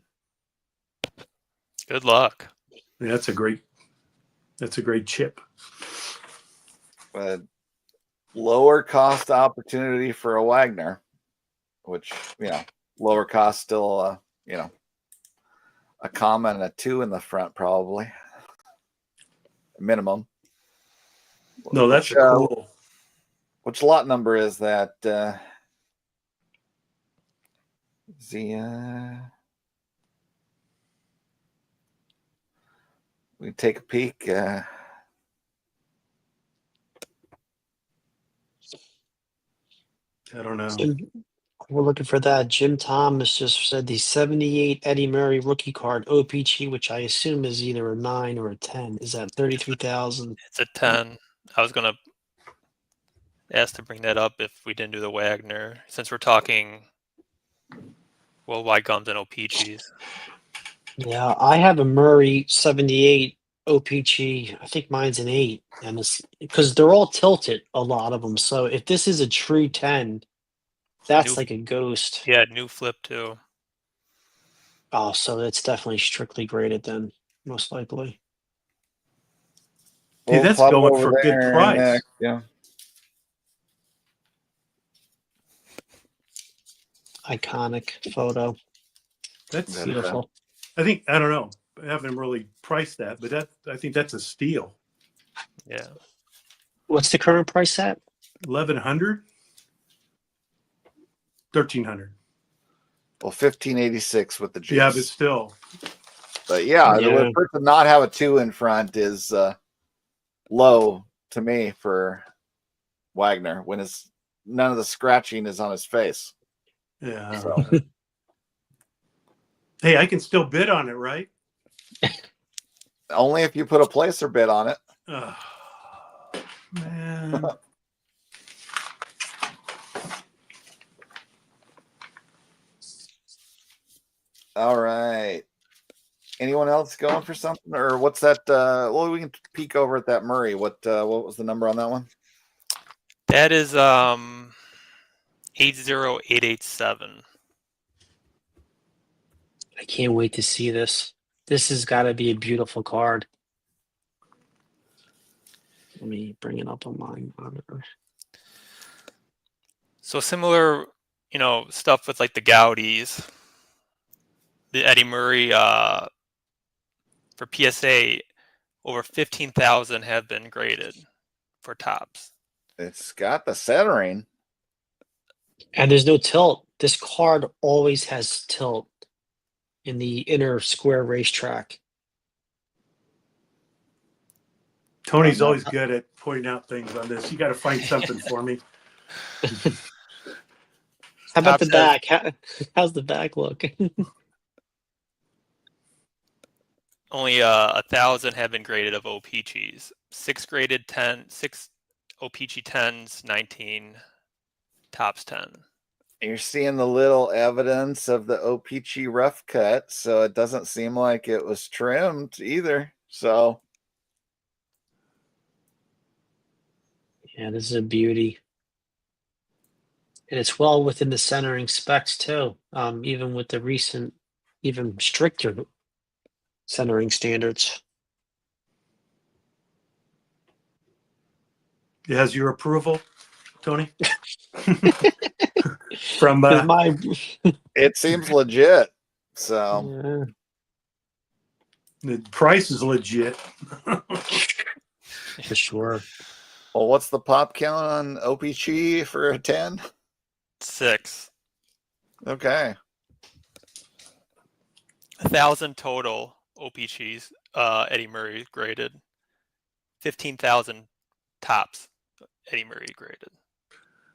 Good luck. Yeah, that's a great chip. a lower cost opportunity for a Wagner, which, lower cost still, a comma and a 2 in the front, probably. Minimum. No, that's cool. Which lot number is that? We take a peek. I don't know. We're looking for that. Jim Thomas just said the 78 Eddie Murray rookie card OPG, which I assume is either a 9 or a 10. Is that 33,000? It's a 10. I was gonna ask to bring that up if we didn't do the Wagner, since we're talking worldwide gums and OPGs. Yeah, I have a Murray 78 OPG. I think mine's an 8, and it's because they're all tilted, a lot of them. So if this is a true 10, that's like a ghost. Yeah, new flip too. Oh, so it's definitely strictly graded then, most likely. Dude, that's going for a good price. Yeah. Iconic photo. That's beautiful. I don't know. I haven't really priced that, but I think that's a steal. Yeah. What's the current price at? 1,100? 1,300. Well, 1586 with the juice. Yeah, but still. But the first to not have a 2 in front is low to me for Wagner when none of the scratching is on his face. Yeah. So. Hey, I can still bid on it, right? Only if you put a placer bid on it. Oh, man. All right. Anyone else going for something, or what's that? Well, we can peek over at that Murray. What was the number on that one? That is 80887. I can't wait to see this. This has got to be a beautiful card. Let me bring it up on my monitor. So similar, stuff with like the Gaudis, the Eddie Murray for PSA, over 15,000 have been graded for tops. It's got the centering. And there's no tilt. This card always has tilt in the inner square racetrack. Tony's always good at pointing out things on this. You got to find something for me. How about the back? How's the back look? Only 1,000 have been graded of OPGs. 6 graded 10, 6 OPG 10s, 19 tops 10. You're seeing the little evidence of the OPG rough cut, so it doesn't seem like it was trimmed either. So, yeah, this is a beauty. And it's well within the centering specs too, even with the recent, even stricter centering standards. It has your approval, Tony? From it seems legit. So the price is legit. For sure. Well, what's the pop count on OPG for a 10? 6. Okay. 1,000 total OPGs. Eddie Murray graded. 15,000 tops. Eddie Murray graded.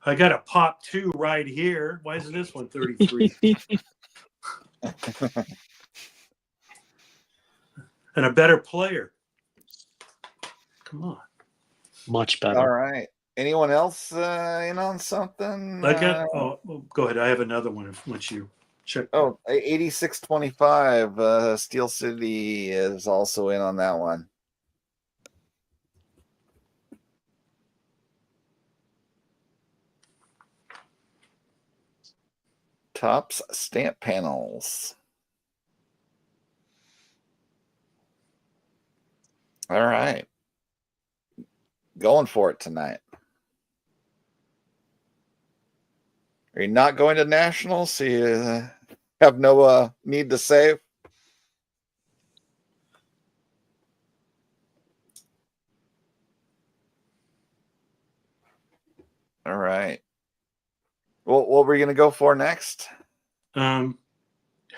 I got a pop 2 right here. Why isn't this one 33? And a better player. Come on. Much better. All right. Anyone else in on something? I got. Go ahead. I have another one. Once you check. 8625. Steel City is also in on that one. Tops stamp panels. All right. going for it tonight? Are you not going to nationals? So you have no need to save? All right. Well, what were you going to go for next? How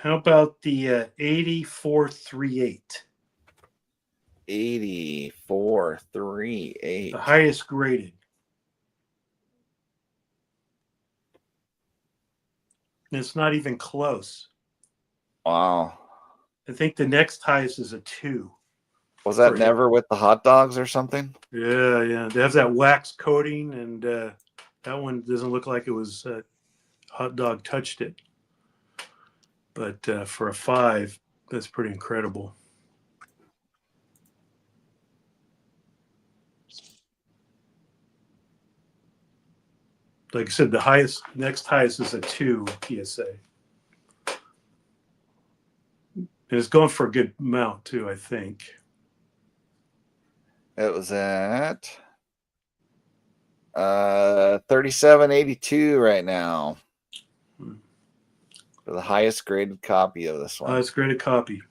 about the 8438? 8438. The highest graded. And it's not even close. Wow. I think the next highest is a 2. Was that never with the hot dogs or something? Yeah. They have that wax coating, and that one doesn't look like it was hot dog touched it. But for a 5, that's pretty incredible. Like I said, the next highest is a 2 PSA. And it's going for a good amount too, I think. It was at 3782 right now. For the highest graded copy of this one. Highest graded copy.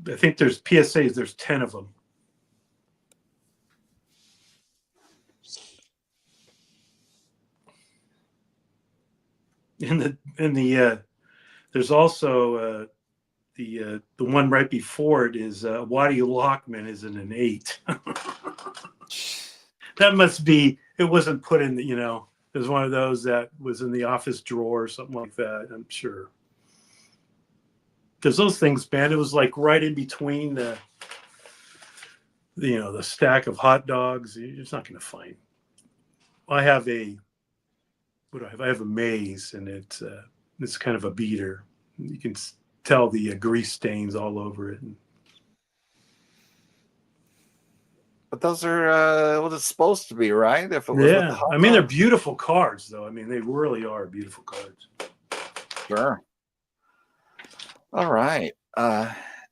I think there's PSAs, there's 10 of them. In the there's also the one right before it is Waddy Lockman is in an 8. That must be, it wasn't put in the, it was one of those that was in the office drawer or something like that, I'm sure. Because those things, man, it was like right in between the stack of hot dogs. You're just not going to find. I have a, what do I have? I have a Maze, and it's kind of a beater. You can tell the grease stains all over it. But those are what it's supposed to be, right? If it was with the hot I mean, they're dogs. beautiful cards, though. I mean, they really are beautiful cards. Sure. All right.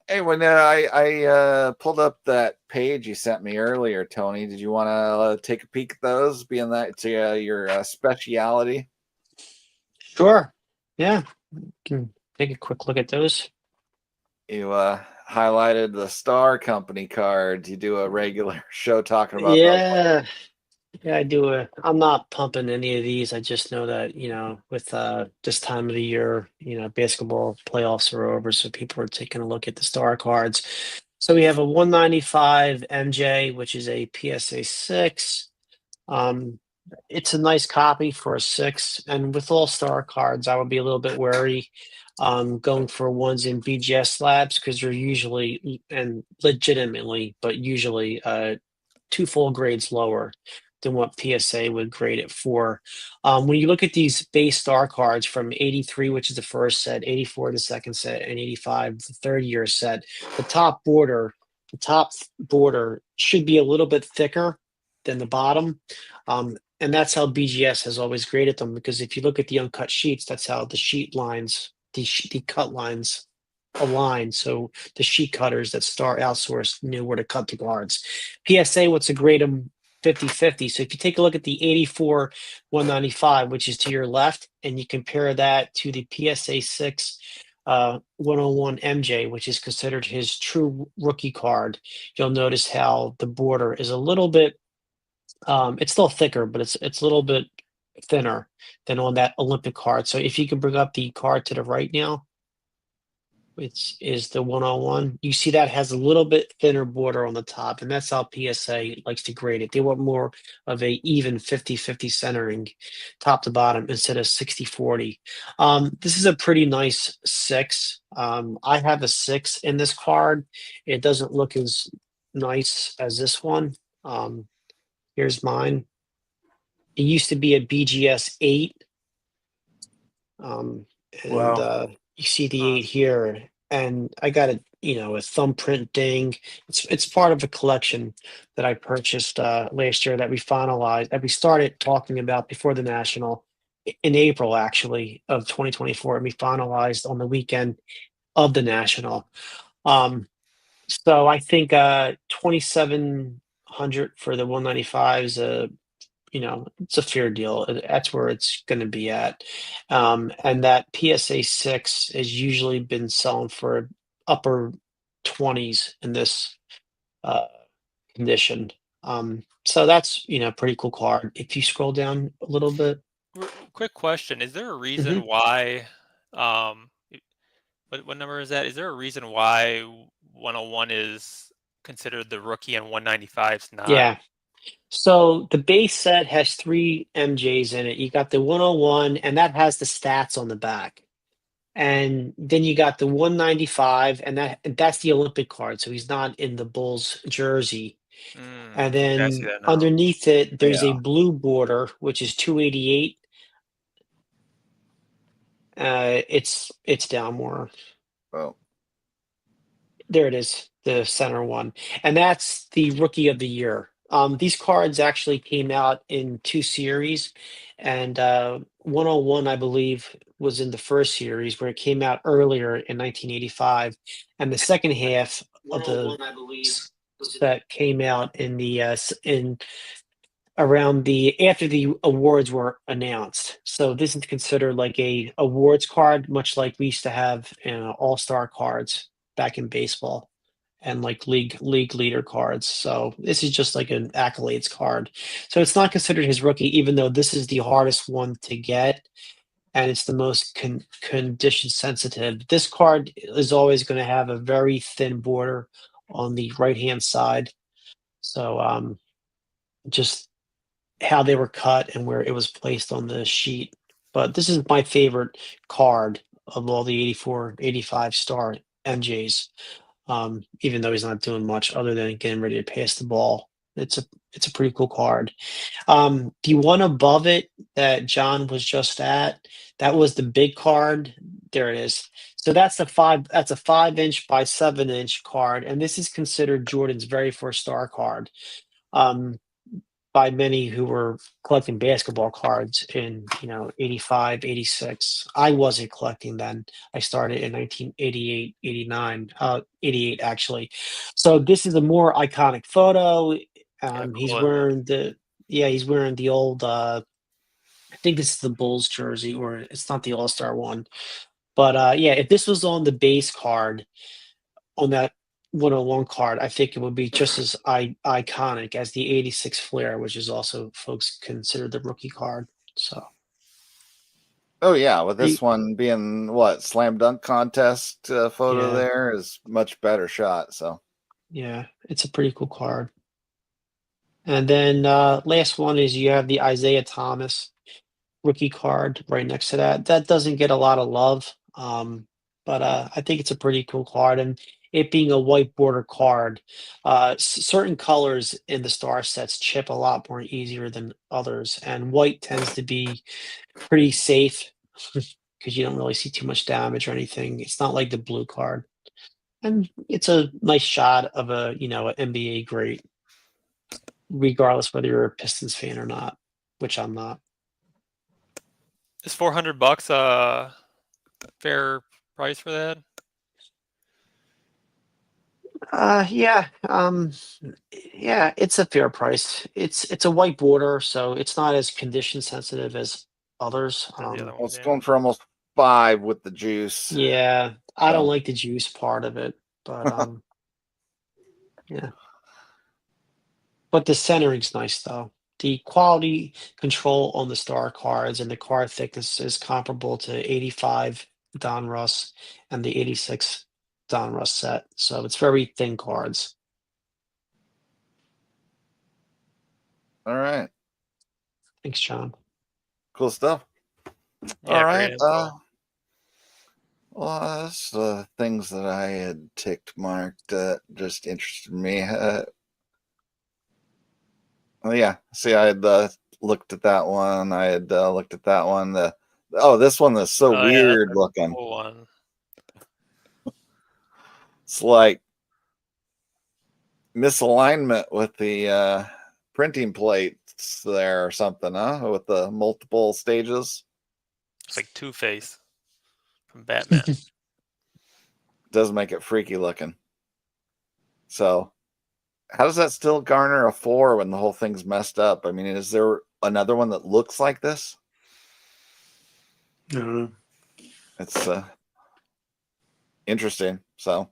Hey, when I pulled up that page you sent me earlier, Tony, did you want to take a peek at those, being that it's your speciality? Sure. Yeah. Can take a quick look at those. You highlighted the Star Company cards. You do a regular show talking about those. Yeah, I do. I'm not pumping any of these. I just know that, with this time of the year, basketball playoffs are over, so people are taking a look at the star cards. So we have a 195 MJ, which is a PSA 6. It's a nice copy for a 6. And with all star cards, I would be a little bit wary going for ones in BGS slabs, because they're usually, and legitimately, but usually 2 full grades lower than what PSA would grade it for. When you look at these base star cards from 83, which is the first set, 84, the second set, and 85, the third year set, the top border should be a little bit thicker than the bottom. And that's how BGS has always graded them, because if you look at the uncut sheets, that's how the sheet lines, the cut lines align. So the sheet cutters that Star outsourced knew where to cut the cards. PSA wants to grade them 50-50. So if you take a look at the 84 195, which is to your left, and you compare that to the PSA 6 101 MJ, which is considered his true rookie card, you'll notice how the border is a little bit, it's still thicker, but it's a little bit thinner than on that Olympic card. So if you can bring up the card to the right now, which is the 101. You see that has a little bit thinner border on the top, and that's how PSA likes to grade it. They want more of a even 50-50 centering top to bottom instead of 60-40. This is a pretty nice 6. I have a 6 in this card. It doesn't look as nice as this one. Here's mine. It used to be a BGS 8. Wow. You see the 8 here, and I got a thumbprint ding. It's part of a collection that I purchased last year that we finalized, that we started talking about before the National in April, actually, of 2024, and we finalized on the weekend of the National. So I think 2,700 for the 195 is it's a fair deal. That's where it's going to be at. And that PSA 6 has usually been selling for upper 20s in this condition. So that's pretty cool card. If you scroll down a little bit. Quick question: is there a reason Mhm. why? What number is that? Is there a reason why 101 is considered the rookie and 195 is not? Yeah. So the base set has 3 MJs in it. You got the 101, and that has the stats on the back. And then you got the 195, and that's the Olympic card. So he's not in the Bulls jersey. And Okay, I see then that now. underneath it, there's a Yeah. blue border, which is 288. It's down more. Oh. There it is, the center one. And that's the rookie of the year. These cards actually came out in 2 series, and 101, I believe, was in the first series where it came out earlier in 1985, and the second half of the set came out in the in around the after the awards were announced. So this is considered like a awards card, much like we used to have all-star cards back in baseball and like league leader cards. So this is just like an accolades card. So it's not considered his rookie, even though this is the hardest one to get and it's the most condition sensitive. This card is always going to have a very thin border on the right hand side. So just how they were cut and where it was placed on the sheet. But this is my favorite card of all the 84, 85 star MJs. Even though he's not doing much other than getting ready to pass the ball. It's a pretty cool card. The one above it that John was just at, that was the big card. There it is. So that's a 5-inch by 7-inch card, and this is considered Jordan's very first star card. By many who were collecting basketball cards in 85, 86. I wasn't collecting then. I started in 1988, 89, 88 actually. So this is a more iconic photo. He's cool, wearing he's wearing the old I think this is the Bulls jersey, or it's not the All-Star one. But yeah, if this was on the base card on that 101 card, I think it would be just as iconic as the 86 Flair, which is also folks consider the rookie card. So. Oh yeah, with this one being slam dunk contest photo, there is much better shot. So. Yeah, it's a pretty cool card. And then last one is you have the Isaiah Thomas rookie card right next to that. That doesn't get a lot of love, but I think it's a pretty cool card. And it being a white border card, certain colors in the star sets chip a lot more easier than others. And white tends to be pretty safe because you don't really see too much damage or anything. It's not like the blue card. And it's a nice shot of an NBA great, regardless whether you're a Pistons fan or not, which I'm not. Is $400 a fair price for that? Yeah, it's a fair price. It's a white border, so it's not as condition sensitive as others. It's going for almost 5 with the juice. Yeah, I don't like the juice part of it, but yeah. But the centering's nice though. The quality control on the star cards and the card thickness is comparable to 85 Don Russ and the 86 Don Russ set. So it's very thin cards. All right. Thanks, John. Cool stuff. Yeah, all right. Well, that's the things that I had ticked marked that just interested me. Yeah. See, I had looked at that one. I had looked at that one. This one is so weird looking. Cool one. It's like misalignment with the printing plates there or something, huh? With the multiple stages. It's like Two-Face from Batman. Does make it freaky looking. So how does that still garner a 4 when the whole thing's messed up? I mean, is there another one that looks like this? I don't know. It's interesting. So,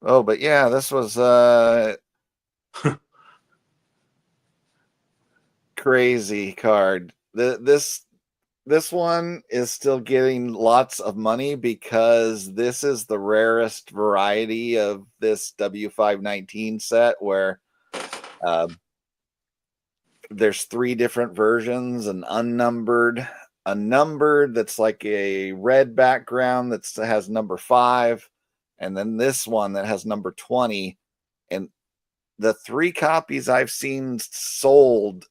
oh, but yeah, this was crazy card. This one is still getting lots of money because this is the rarest variety of this W519 set where there's 3 different versions, an unnumbered, a numbered that's like a red background that has number 5, and then this one that has number 20. And the 3 copies I've seen sold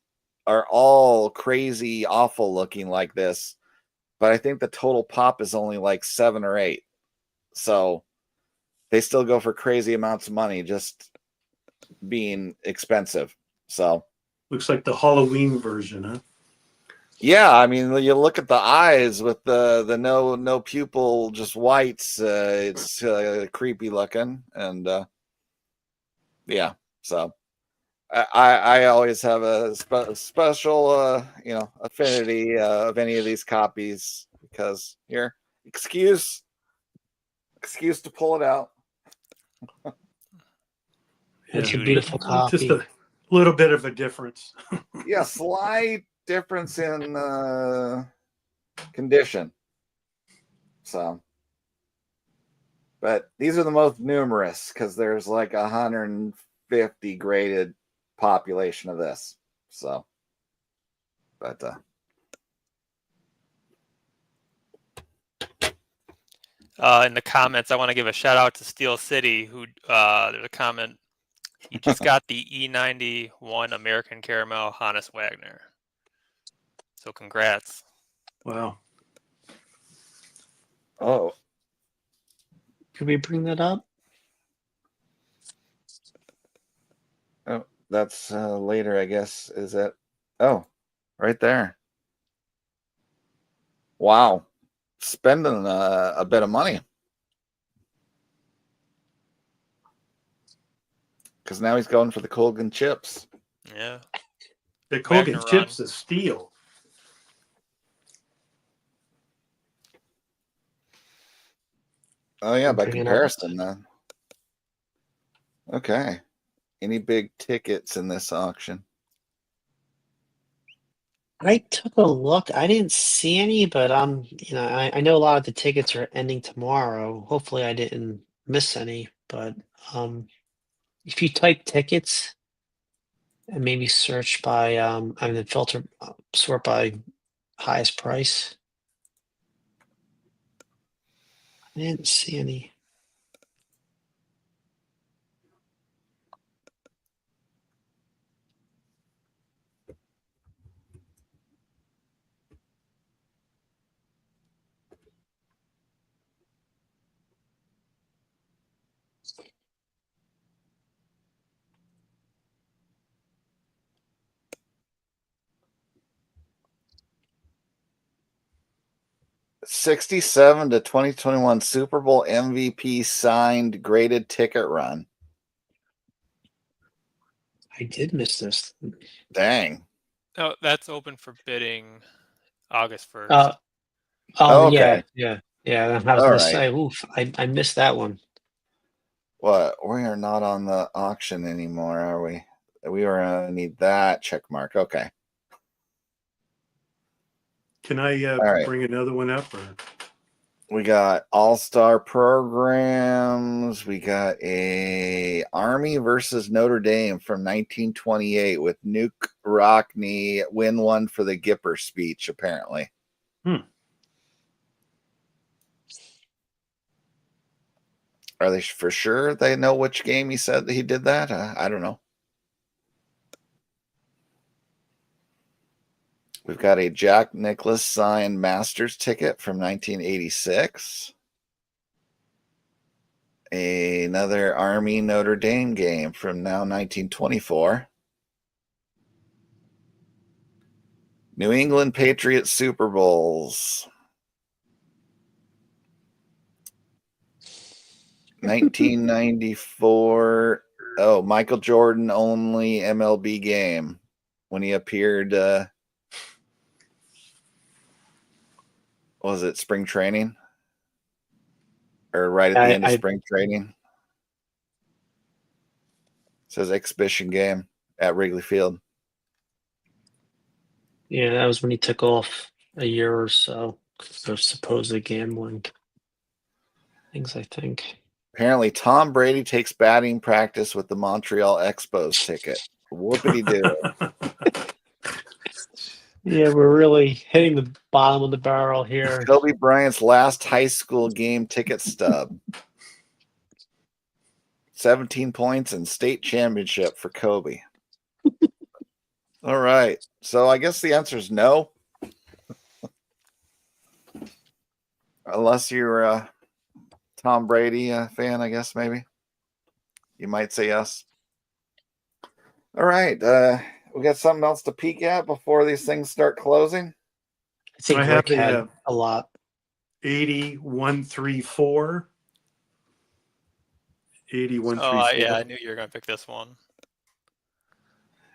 are all crazy, awful looking like this. But I think the total pop is only like 7 or 8. So they still go for crazy amounts of money just being expensive. So looks like the Halloween version, huh? Yeah, I mean, you look at the eyes with the no pupil, just whites. It's creepy looking, and yeah. So I always have a special affinity of any of these copies because here, excuse to pull it out. It's a beautiful copy. Just a little bit of a difference. Yeah, slight difference in condition. So, but these are the most numerous because there's like 150 graded population of this. So, but in the comments, I want to give a shout out to Steel City, who there's a comment. He just got the E91 American Caramel Hannes Wagner. So congrats. Wow. Oh. Could we bring that up? Oh, that's later, I guess. Is that? Oh, right there. Wow. Spending a bit of money. Because now he's going for the Colgan chips. Yeah. The Colgan chips is steel. Oh, yeah, by comparison, then. Okay. Any big tickets in this auction? I took a look. I didn't see any, but I know a lot of the tickets are ending tomorrow. Hopefully I didn't miss any, but if you type tickets and maybe search by filter sort by highest price. I didn't see any. '67 to 2021 Super Bowl MVP signed graded ticket run. I did miss this. Dang. Oh, that's open for bidding August 1st. Okay. Yeah. I was going to say, oof, I missed that one. What? We are not on the auction anymore, are we? We are going to need that check mark. Okay. Can I bring another one up? Or? We got all-star programs. We got a Army versus Notre Dame from 1928 with Nuke Rockney win one for the Gipper speech, apparently. Are they for sure they know which game he said that he did that? I don't know. We've got a Jack Nicklaus signed Masters ticket from 1986. Another Army Notre Dame game from now 1924. New England Patriots Super Bowls. 1994. Oh, Michael Jordan only MLB game when he appeared. Was it spring training? Or right at the end of spring training? It says exhibition game at Wrigley Field. Yeah, that was when he took off a year or so of supposed gambling things, I think. Apparently, Tom Brady takes batting practice with the Montreal Expos ticket. Whoopity-doo. Yeah, we're really hitting the bottom of the barrel here. Kobe Bryant's last high school game ticket stub. 17 points and state championship for Kobe. All right. So I guess the answer is no. Unless you're a Tom Brady fan, I guess maybe. You might say yes. All right. We got something else to peek at before these things start closing? I think Rick had a lot. 8134. 8134. Oh, yeah, I knew you were going to pick this one.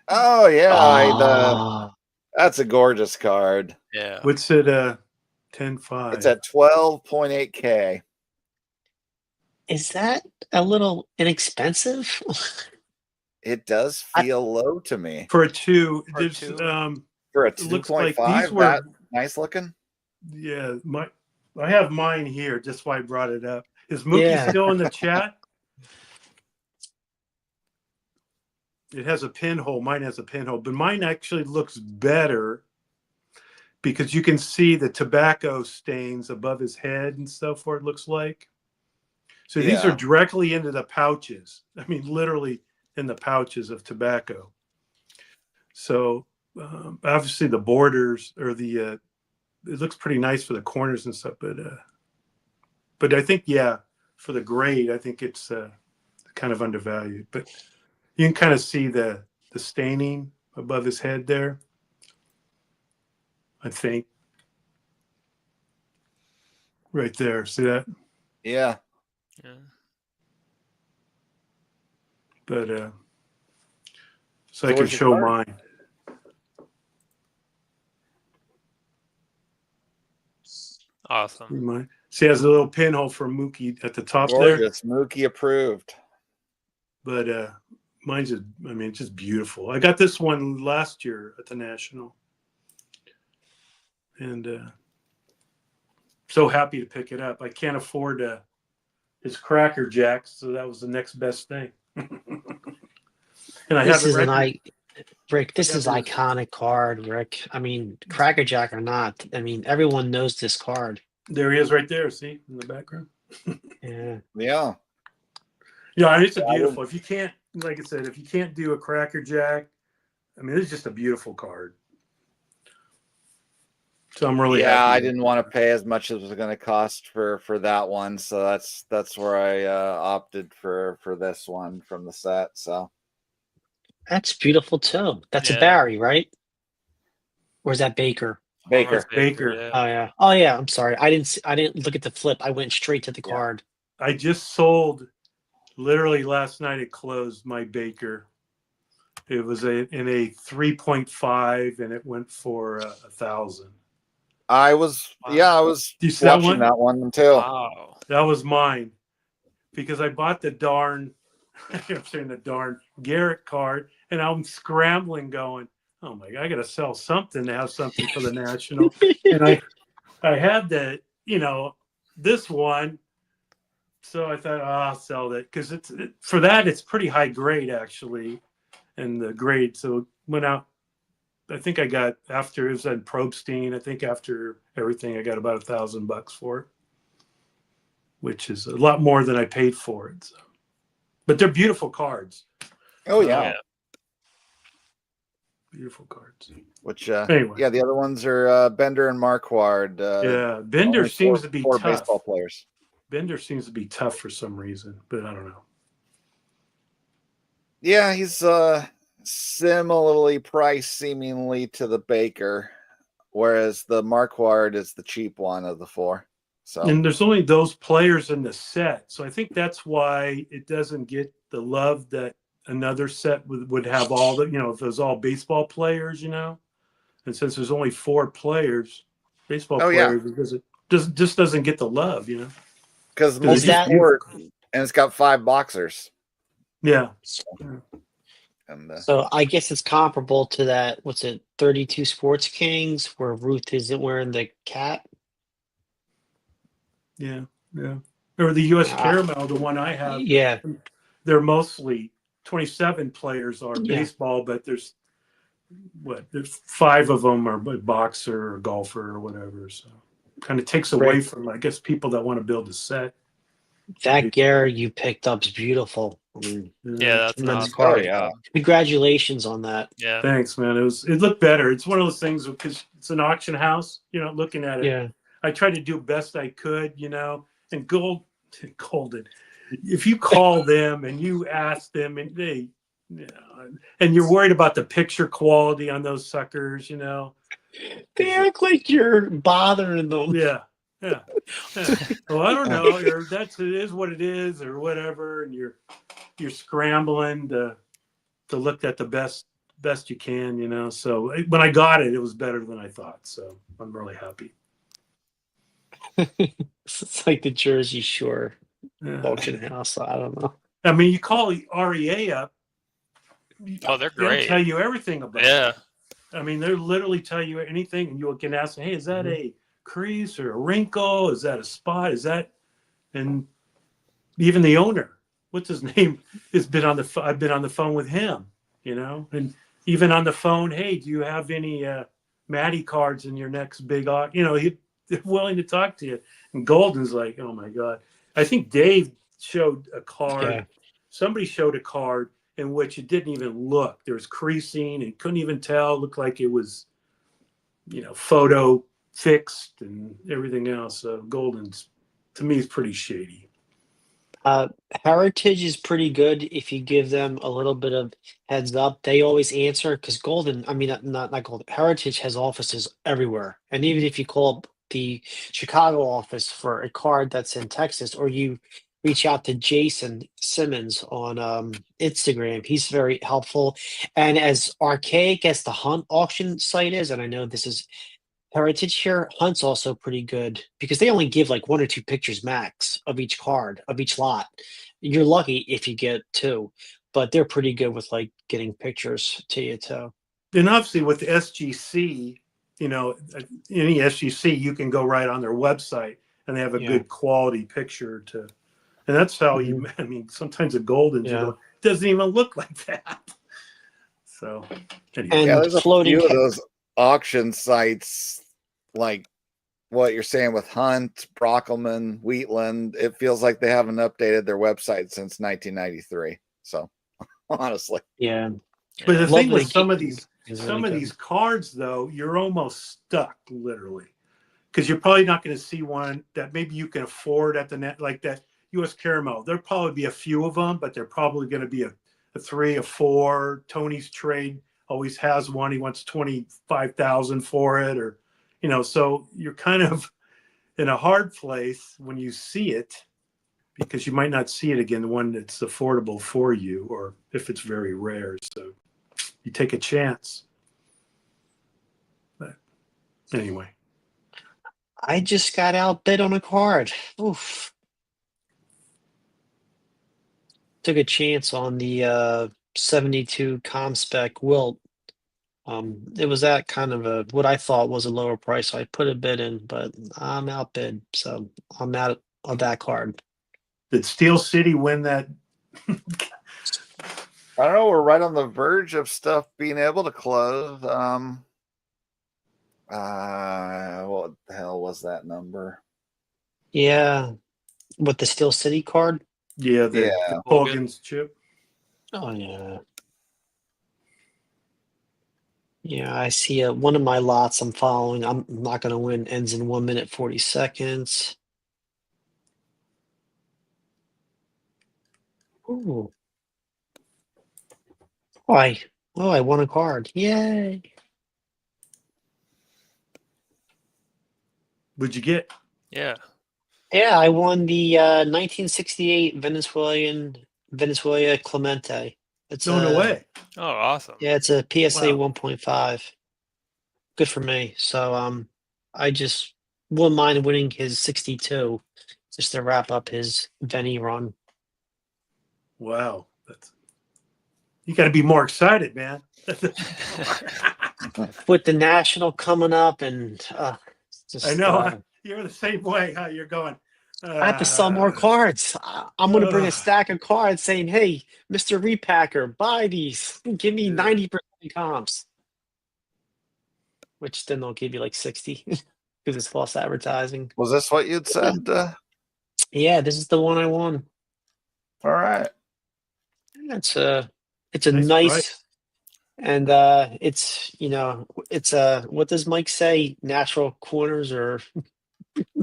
Oh, yeah. That's a gorgeous card. Yeah. What's it? 10.5. It's at 12.8K. Is that a little inexpensive? It does feel low to me. For a 2. For a 2. For a 2.5, like that nice looking? Yeah, I have mine here, just why I brought it up. Is Mookie still in the chat? It has a pinhole. Mine has a pinhole, but mine actually looks better because you can see the tobacco stains above his head and stuff where it looks like. So these are directly into the pouches. I mean, literally in the pouches of tobacco. So obviously the borders or it looks pretty nice for the corners and stuff, but I think, for the grade, I think it's kind of undervalued, but you can kind of see the staining above his head there, I think. Right there. See that? Yeah. But so I can show mine. Awesome. See, it has a little pinhole for Mookie at the top Gorgeous. There. Mookie approved. But mine's just, it's just beautiful. I got this one last year at the National. And so happy to pick it up. I can't afford his Cracker Jacks, so that was the next best thing. And I this is Rick, this is iconic card, Rick. Cracker Jack or not, everyone knows this card. There he is right there, see, in the background. Yeah. Yeah, it's a beautiful. If you can't, like I said, if you can't do a Cracker Jack, it's just a beautiful card. So I'm really happy. I didn't want to pay as much as it was going to cost for that one, so that's where I opted for this one from the set. So that's beautiful too. That's a Barry, right? Or is that Baker? Baker. Yeah. Oh yeah. I'm sorry. I didn't look at the flip. I went straight to the card. I just sold literally last night. It closed my Baker. It was in a 3.5, and it went for 1,000. I was watching that one too. Wow. That was mine because I bought the darn Garrett card, and I'm scrambling going, oh my God, I got to sell something to have something for the National. And I had this one. So I thought, I'll sell that because it's pretty high grade actually. And the grade, so it went out. I think I got, after it was on Probstein, I think after everything, I got about $1,000 for it, which is a lot more than I paid for it. So. But they're beautiful cards. Oh, yeah. Beautiful cards. Which, anyway. The other ones are Bender and Marquard. Bender seems to be tough. Baseball players. Bender seems to be tough for some reason, but I don't know. Yeah, he's similarly priced seemingly to the Baker, whereas the Marquard is the cheap one of the four. So, and there's only those players in the set, so I think that's why it doesn't get the love that another set would have. All the, if it was all baseball players, and since there's only 4 players, baseball players, it just doesn't get the love, because it's just multi-sport, and it's got 5 boxers. Yeah. And so I guess it's comparable to that. What's it? 32 Sports Kings, where Ruth isn't wearing the cap. Yeah. Or the U.S. Caramel, the one I have. Yeah. They're mostly 27 players are baseball, but there's 5 of them are a boxer or golfer or whatever. So kind of takes away from, I guess, people that want to build a set. That gear you picked up is beautiful. That's an awesome card. yeah. Congratulations on that. Yeah. Thanks, man. It looked better. It's one of those things because it's an auction house, looking at it. Yeah. I tried to do best I could, and Golden. If you call them and you ask them and they, and you're worried about the picture quality on those suckers, They act like you're bothering them. Yeah. Well, I don't know. It is what it is, or whatever, and you're scrambling to look at the best you can, So when I got it, it was better than I thought. So I'm really happy. It's like the Jersey Shore auction house. I don't know. I mean, you call REA up. Oh, they're great. They'll tell you everything about it. Yeah. I mean, they literally tell you anything, and you can ask them, hey, is that a crease or a wrinkle? Is that a spot? Is that? And even the owner, what's his name, has been on the. I've been on the phone with him, and even on the phone, hey, do you have any Matty cards in your next big auction? They're willing to talk to you. And Golden's like, oh my God. I think Dave showed a card. Yeah. Somebody showed a card in which it didn't even look. There was creasing and couldn't even tell. It looked like it was, photo fixed and everything else. So Golden's, to me, is pretty shady. Heritage is pretty good if you give them a little bit of heads up. They always answer because Golden, I mean, not Golden. Heritage has offices everywhere. And even if you call up the Chicago office for a card that's in Texas, or you reach out to Jason Simmons on Instagram, he's very helpful. And as archaic as the Hunt auction site is, and I know this is Heritage here, Hunt's also pretty good because they only give like 1 or 2 pictures max of each card, of each lot. You're lucky if you get 2, but they're pretty good with like getting pictures to you too. And obviously with the SGC, any SGC, you can go right on their website and they have a good quality picture to, and that's how I mean, sometimes a Golden doesn't even look like that. So, anyway. And there's a few of those auction sites, like what you're saying with Hunt, Brockelman, Wheatland. It feels like they haven't updated their website since 1993. So, honestly, But the thing with some of these cards, though, you're almost stuck, literally, because you're probably not going to see one that maybe you can afford at the net, like that U.S. Caramel. There'll probably be a few of them, but they're probably going to be a 3 or 4. Tony's Trade always has one. He wants $25,000 for it, or so you're kind of in a hard place when you see it, because you might not see it again, the one that's affordable for you, or if it's very rare. So you take a chance. But anyway. I just got outbid on a card. Oof. Took a chance on the 72 ComSpec Wilt. It was that kind of what I thought was a lower price. So I put a bid in, but I'm outbid. So I'm out of that card. Did Steel City win that? I don't know. We're right on the verge of stuff being able to close. What the hell was that number? Yeah. What, the Steel City card? Yeah, the Hogan's chip. Oh, yeah. Yeah, I see one of my lots I'm following. I'm not going to win. Ends in 1 minute, 40 seconds. Ooh. I won a card. Yay. What'd you get? Yeah. Yeah, I won the 1968 Venezuela Clemente. It's No way. Oh, awesome. Yeah, it's a PSA Wow. 1.5. Good for me. So I just wouldn't mind winning his 62 just to wrap up his Venny run. Wow. You got to be more excited, man. With the national coming up and just I know you're the same way. Huh? You're going. I have to sell more cards. I'm going to bring a stack of cards saying, "Hey, Mr. Repacker, buy these. Give me 90% comps." Which then they'll give you like 60 because it's false advertising. Was this what you'd said? Yeah, this is the one I won. All right. It's a Nice nice and it's it's what does Mike say? Natural corners or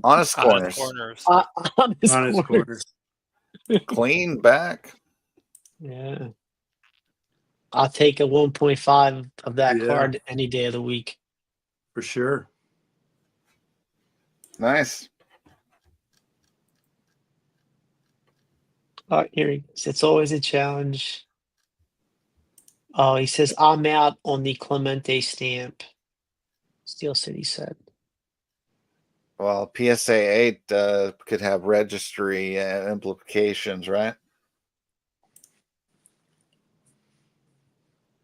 Honest corners. honest corners. Clean back. Yeah. I'll take a 1.5 of that card any day of the week. For sure. Nice. Oh, here he goes. It's always a challenge. Oh, he says, I'm out on the Clemente stamp. Steel City said. Well, PSA 8 could have registry implications, right?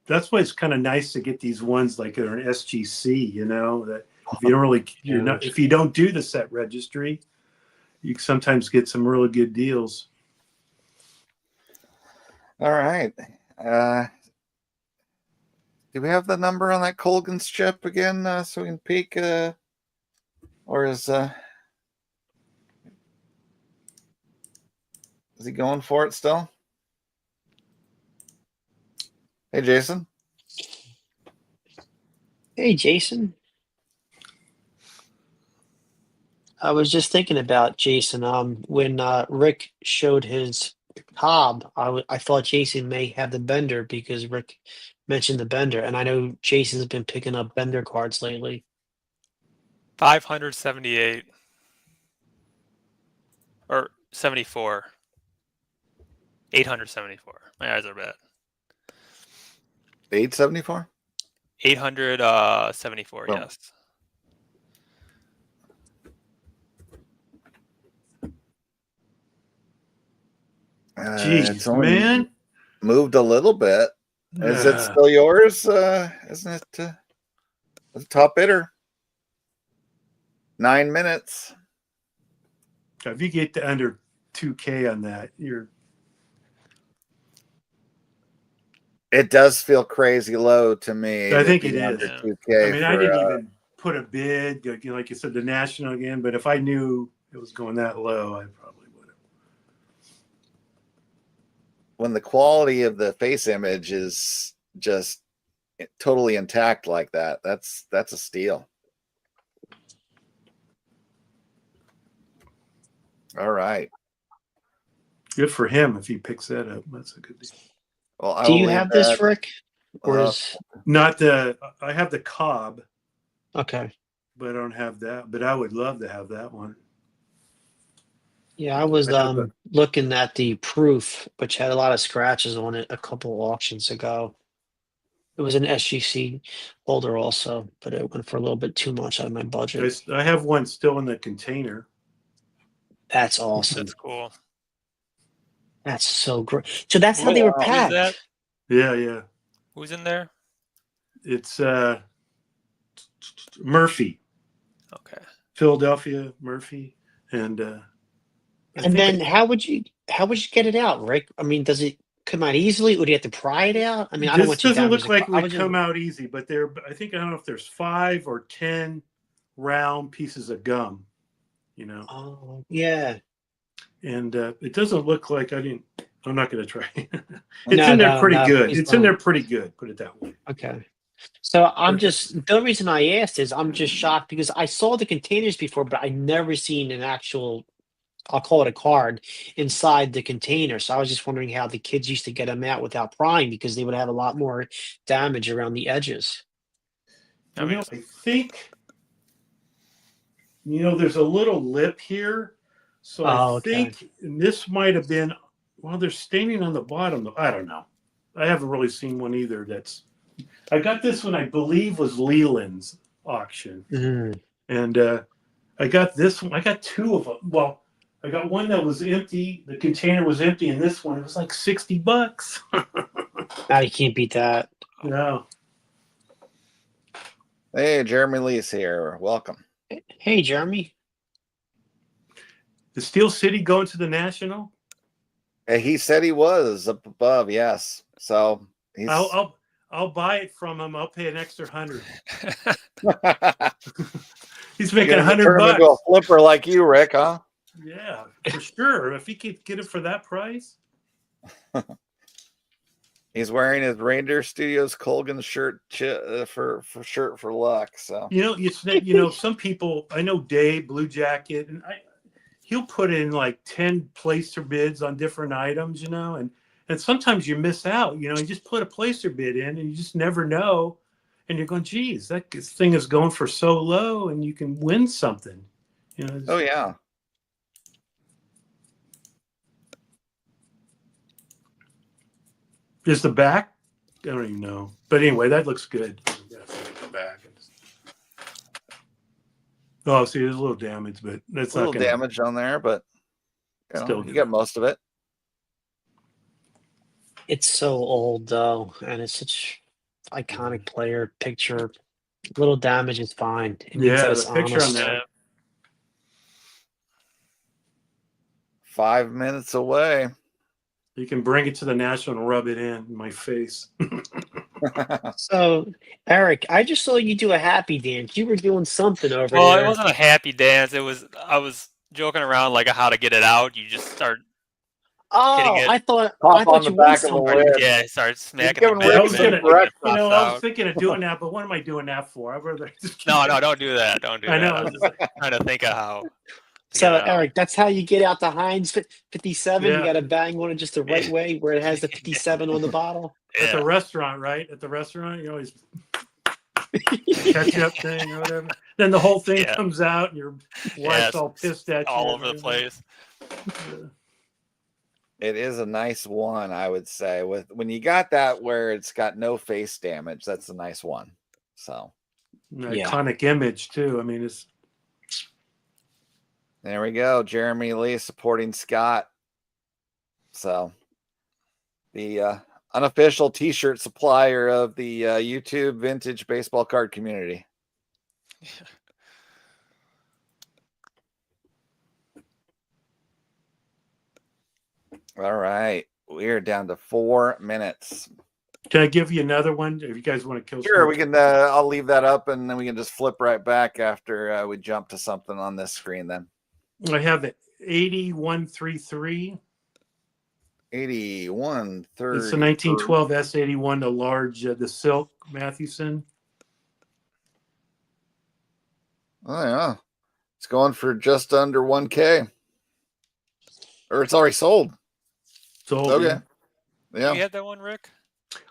That's why it's kind of nice to get these ones like an SGC, that if you don't really, if you don't do the set registry, you sometimes get some really good deals. All right. Do we have the number on that Colgan's chip again so we can peek? Or is he going for it still? Hey, Jason. Hey, Jason. I was just thinking about Jason. When Rick showed his cob, I thought Jason may have the bender because Rick mentioned the bender, and I know Jason's been picking up bender cards lately. 578 or 74. 874. My eyes are bad. 874? 874, yes. Jeez, man. Moved a little bit. Is it still yours? Isn't it the top bidder? 9 minutes. If you get to under 2K on that, It does feel crazy low to me. I think it is. Under 2K I mean, I didn't even put a bid, like you said, the national again. But if I knew it was going that low, I probably would have. When the quality of the face image is just totally intact like that, that's a steal. All right. Good for him if he picks that up. That's a good deal. Well, do you have this, Rick? Or is not the? I have the cob. Okay. But I don't have that. But I would love to have that one. Yeah, I was looking at the proof, which had a lot of scratches on it a couple auctions ago. It was an SGC holder also, but it went for a little bit too much out of my budget. I have one still in the container. That's awesome. That's cool. That's so great. So that's how they were packed. Who's that? Yeah. Who's in there? It's Murphy. Okay. Philadelphia Murphy, and then how would you get it out, Rick? I mean, does it come out easily, or do you have to pry it out? I mean, I don't want you to doesn't look like it would come out easy, but I don't know if there's 5 or 10 round pieces of gum, Oh, yeah. And it doesn't look like I'm not going to try. It's in there pretty good. It's in there pretty good. Put it that way. Okay. So the reason I asked is I'm just shocked because I saw the containers before, but I never seen an actual, I'll call it a card inside the container. So I was just wondering how the kids used to get them out without prying because they would have a lot more damage around the edges. I think, there's a little lip here. So I think this might have been, well, they're staining on the bottom. I don't know. I haven't really seen one either. I got this one, I believe, was Leland's auction. Mm. And I got this one. I got two of them. Well, I got one that was empty. The container was empty. And this one, it was like $60. Now you can't beat that. No. Hey, Jeremy Lee's here. Welcome. Hey, Jeremy. Is Steel City going to the National? He said he was up above, yes. So he's... I'll buy it from him. I'll pay an extra $100. He's making $100. Turn him into a flipper like you, Rick, huh? Yeah, for sure. If he could get it for that price. He's wearing his Reindeer Studios Colgan shirt for luck. So some people. I know Dave Blue Jacket, and he'll put in like 10 placer bids on different items, and sometimes you miss out. You just put a placer bid in, and you just never know, and you're going, geez, this thing is going for so low, and you can win something. Oh yeah. Is the back? I don't even know. But anyway, that looks good. The back. Oh, see, there's a little damage, but that's a little damage on there, but you get most of it. It's so old though, and it's such iconic player picture. Little damage is fine. The picture on that. 5 minutes away. You can bring it to the National and rub it in my face. So, Eric, I just saw you do a happy dance. You were doing something over there. Well, it wasn't a happy dance. I was joking around like how to get it out. You just start. I thought you back of the lid. Yeah, start smacking. I was thinking of doing that, but what am I doing that for? I'd rather No, don't do that. Don't do that. I know. I was just trying to think of how. So, Eric, that's how you get out the Heinz 57. Yeah. You got to bang on it just the right way where it has the 57 on the bottle. Yeah. At the restaurant, right? At the restaurant, you always ketchup thing or whatever. Then the whole thing comes out, and your wife's all pissed at you. All over the place. It is a nice one, I would say. When you got that where it's got no face damage, that's a nice one. So, iconic image too. I mean, it's. There we go. Jeremy Lee supporting Scott. So the unofficial t-shirt supplier of the YouTube vintage baseball card community. All right. We're down to 4 minutes. Can I give you another one if you guys want to kill? Sure, we can. I'll leave that up and then we can just flip right back after we jump to something on this screen then. I have the 8133. 8130. It's a 1912 S81, the large, the silk Mathewson. Oh yeah, it's going for just under 1K, or it's already sold. Sold. Okay. Yeah. You had that one, Rick?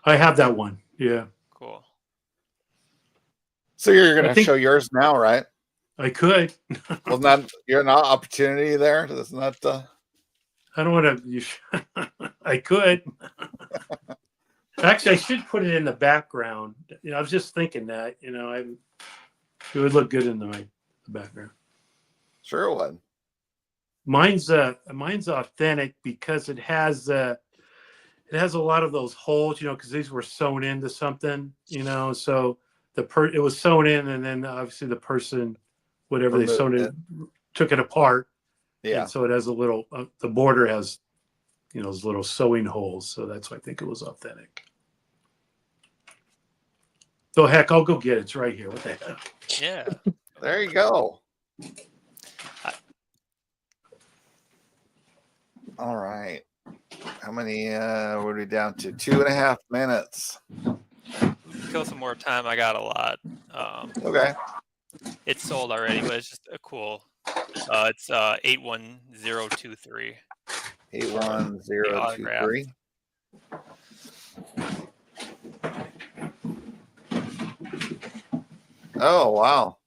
I have that one. Yeah. Cool. So you're going to show yours now, right? I could. Well, you're not opportunity there. That's not. I don't want to. I could. Actually, I should put it in the background. I was just thinking that. It would look good in the background. Sure it would. Mine's authentic because it has a lot of those holes, because these were sewn into something, so it was sewn in, and then obviously the person, whatever they sewn it, took it apart. Yeah. And so it has a little, the border has, those little sewing holes. So that's why I think it was authentic. So heck, I'll go get it. It's right here. What the heck? Yeah. There you go. All right. How many what are we down to? 2.5 minutes. Kill some more time. I got a lot. Okay. It's sold already, but it's just a cool. It's 81023. 81023. Oh wow.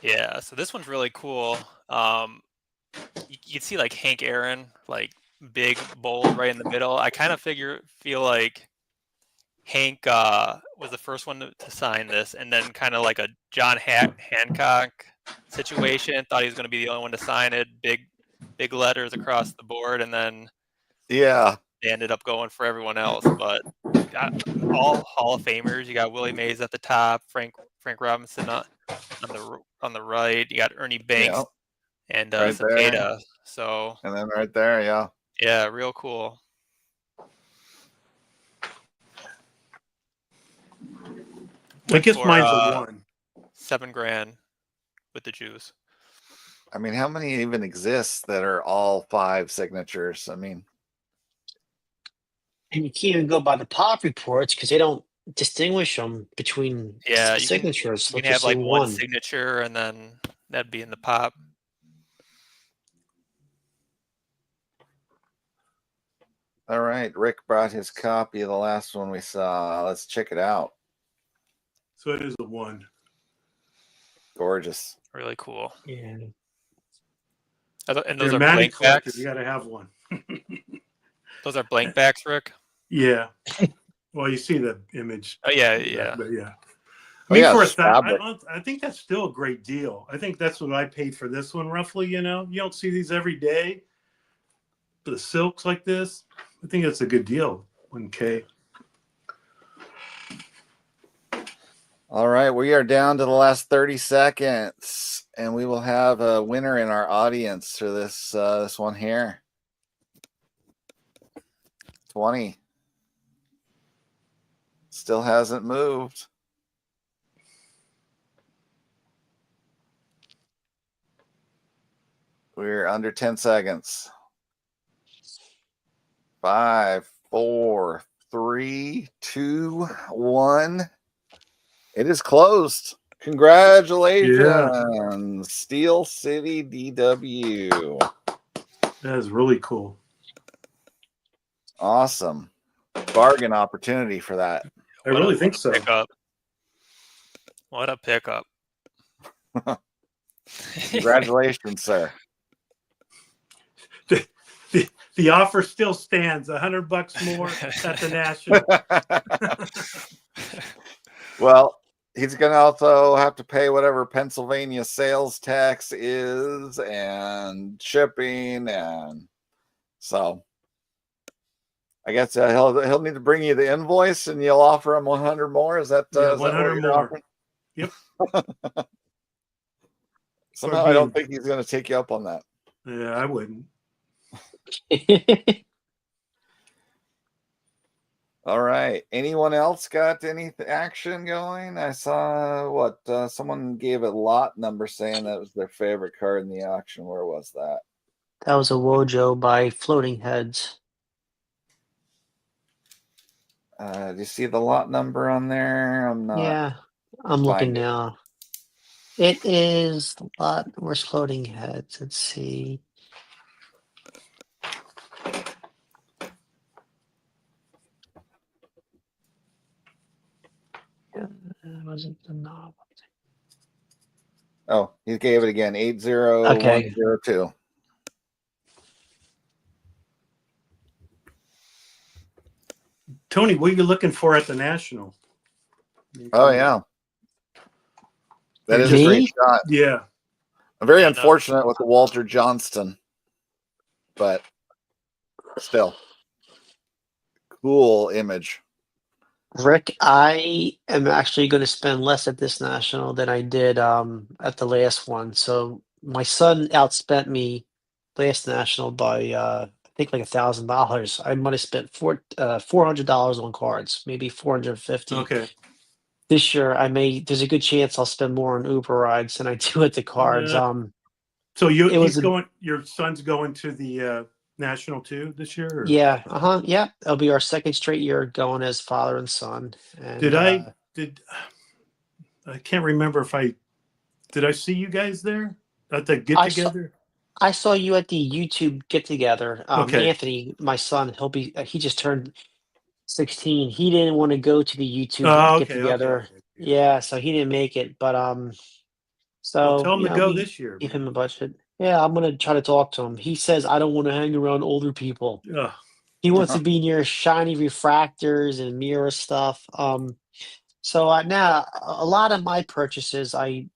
Yeah, so this one's really cool. you can see like Hank Aaron, like big, bold, right in the middle. I kind of feel like Hank was the first one to sign this, and then kind of like a John Hancock situation. Thought he was going to be the only one to sign it. Big letters across the board, and then yeah, they ended up going for everyone else. But all Hall of Famers. You got Willie Mays at the top, Frank Robinson on the right. You got Ernie Banks and right Cepeda. there. So and then right there, yeah, real cool. I guess mine's a 1. $7,000 with the juice. I mean, how many even exist that are all 5 signatures? I mean, and you can't even go by the pop reports because they don't distinguish them between signatures. You can have like one signature, and then that'd be in the pop. All right, Rick brought his copy of the last one we saw. Let's check it out. So it is a 1. Gorgeous. Really cool. Yeah. And those are blank backs. You got to have one. Those are blank backs, Rick? Yeah. Well, you see the image. Oh, yeah. But yeah. Oh, I think that's still a great deal. I think that's what I paid for this one, roughly. You don't see these every day. The silks like this, I think that's a good deal. 1K. All right, we are down to the last 30 seconds, and we will have a winner in our audience for this this one here. 20. Still hasn't moved. We're under 10 seconds. 5, 4, 3, 2, 1. It is closed. Congratulations, Yeah. Steel City DW. That is really cool. Awesome. Bargain opportunity for that. I really think so. Pickup. What a pickup. Congratulations, sir. The offer still stands. $100 more at the National. Well, he's going to also have to pay whatever Pennsylvania sales tax is and shipping, and so I guess he'll need to bring you the invoice, and you'll offer him 100 more. Is that 100 more? Offering? Yep. Somehow I don't think he's going to take you up on that. Yeah, I wouldn't. All right. Anyone else got any action going? I saw someone gave a lot number saying that was their favorite card in the auction. Where was that? That was a Wojo by Floating Heads. Do you see the lot number on there? I'm not. Yeah, I'm looking now. It is the lot. Where's Floating Heads? Let's see. Wasn't the novelty. Oh, he gave it again. 80102. Tony, what are you looking for at the National? Oh yeah, that is a great shot. Yeah, I'm very unfortunate with the Walter Johnston, but still, cool image. Rick, I am actually going to spend less at this National than I did at the last one. So my son outspent me last National by I think like $1,000. I might have spent $400 on cards, maybe 450. Okay. This year, there's a good chance I'll spend more on Uber rides than I do at the cards. So your son's going to the National too this year? Or? Yeah. Yeah. It'll be our second straight year going as father and son. And, I can't remember did I see you guys there at the get together? I saw you at the YouTube get together. Okay. Anthony, my son, he just turned 16. He didn't want to go to the YouTube get together. Okay. Yeah, so he didn't make it. But so tell him to go this year. Give him a budget. Yeah, I'm gonna try to talk to him. He says I don't want to hang around older people. Ugh. He wants to be near shiny refractors and mirror stuff. So now a lot of my purchases I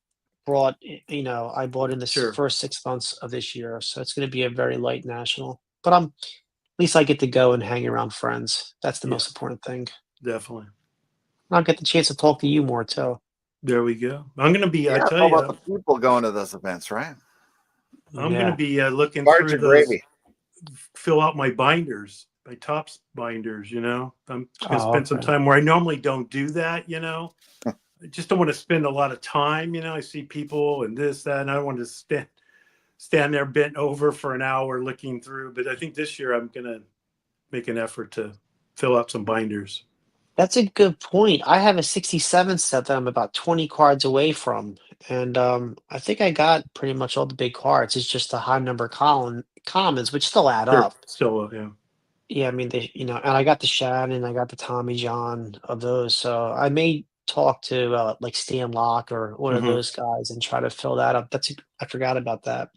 brought, I bought in the Sure. first 6 months of this year, so it's going to be a very light national. But at least I get to go and hang around friends. That's the Yeah. most important thing. Definitely. I'll get the chance to talk to you more too. There we go. I'm going to be. Yeah, I it's tell all you, about the people going to those events, right? I'm going to be looking Cards through are those. gravy. Fill out my binders, my tops binders. I'm going to spend some Okay. time where I normally don't do that. I just don't want to spend a lot of time. I see people and this, that, and I don't want to stand there bent over for an hour looking through. But I think this year I'm going to make an effort to fill out some binders. That's a good point. I have a 67 set that I'm about 20 cards away from, and I think I got pretty much all the big cards. It's just the high number commons, which still add Sure. up. So, yeah. Yeah, I mean, and I got the Shannon, I got the Tommy John of those, so I may talk to like Stan Locke or one of Mhm. those guys and try to fill that up. I forgot about that.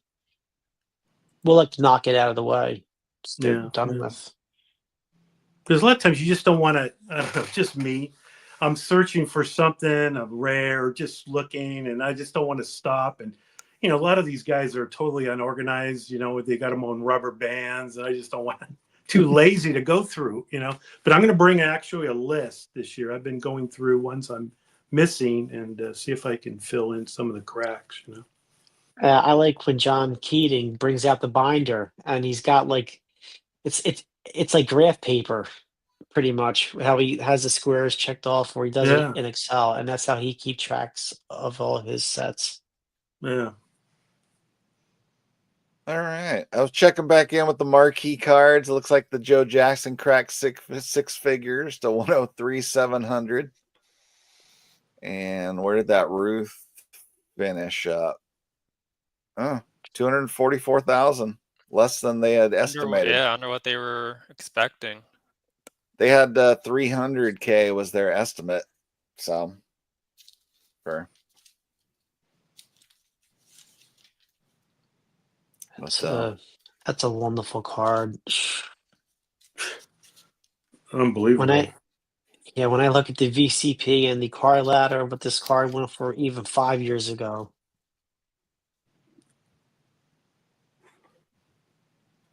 We'll like to knock it out of the way. Just get it done with. There's a lot of times you just don't want to. I don't know, just me. I'm searching for something of rare, just looking, and I just don't want to stop. And a lot of these guys are totally unorganized. They got them on rubber bands, and I just don't want. Too lazy to go through. But I'm going to bring actually a list this year. I've been going through ones I'm missing and see if I can fill in some of the cracks. I like when John Keating brings out the binder and he's got like it's like graph paper, pretty much how he has the squares checked off, or he does it Yeah. in Excel, and that's how he keeps tracks of all of his sets. Yeah. All right. I was checking back in with the marquee cards. It looks like the Joe Jackson cracked six figures to 103,700. And where did that Ruth finish up? Oh, 244,000. Less than they had estimated. Under what they were expecting. They had 300K was their estimate. So, fair. That's a wonderful card. Unbelievable. When I look at the VCP and the card ladder, what this card went for even 5 years ago.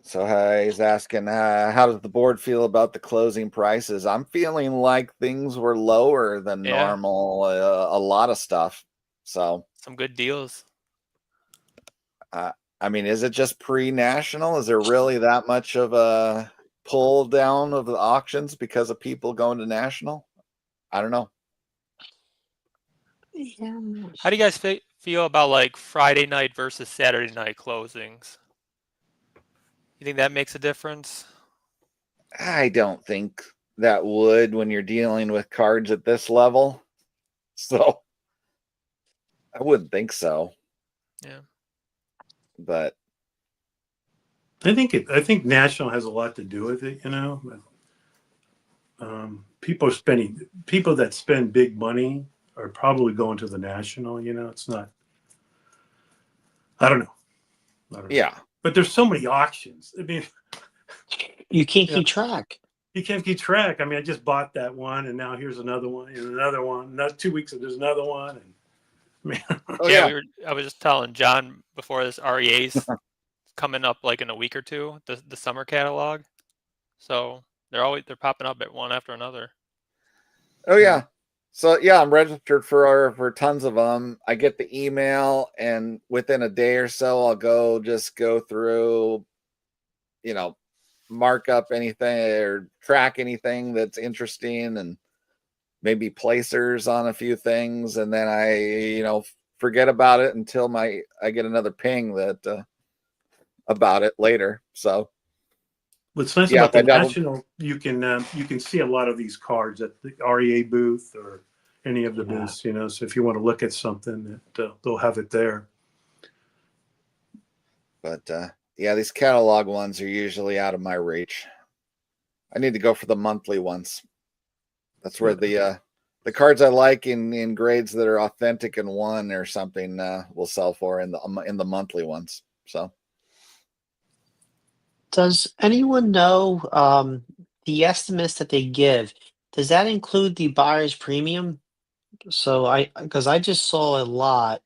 So he's asking, how does the board feel about the closing prices? I'm feeling like things were lower than normal. A lot of stuff. So some good deals. I mean, is it just pre-national? Is there really that much of a pull down of the auctions because of people going to national? I don't know. Yeah. How do you guys feel about like Friday night versus Saturday night closings? You think that makes a difference? I don't think that would when you're dealing with cards at this level. So I wouldn't think so. Yeah. But I think national has a lot to do with it, people that spend big money are probably going to the national, it's not, I don't know. Yeah. But there's so many auctions. I mean, you can't keep track. You can't keep track. I mean, I just bought that one and now here's another one and another one. Not 2 weeks there's another one. And I was just telling John before this REA's coming up like in a week or two, the summer catalog. So they're popping up at one after another. Oh yeah. So yeah, I'm registered for tons of them. I get the email, and within a day or so, I'll go through, mark up anything or track anything that's interesting, and maybe placers on a few things, and then I forget about it until I get another ping that about it later. So what's nice about the national, you can see a lot of these cards at the REA booth or any of the booths, so if you want to look at something, they'll have it there. But these catalog ones are usually out of my reach. I need to go for the monthly ones. That's where the cards I like in grades that are authentic and one or something will sell for in the monthly ones. So, does anyone know the estimates that they give? Does that include the buyer's premium? So because I just saw a lot.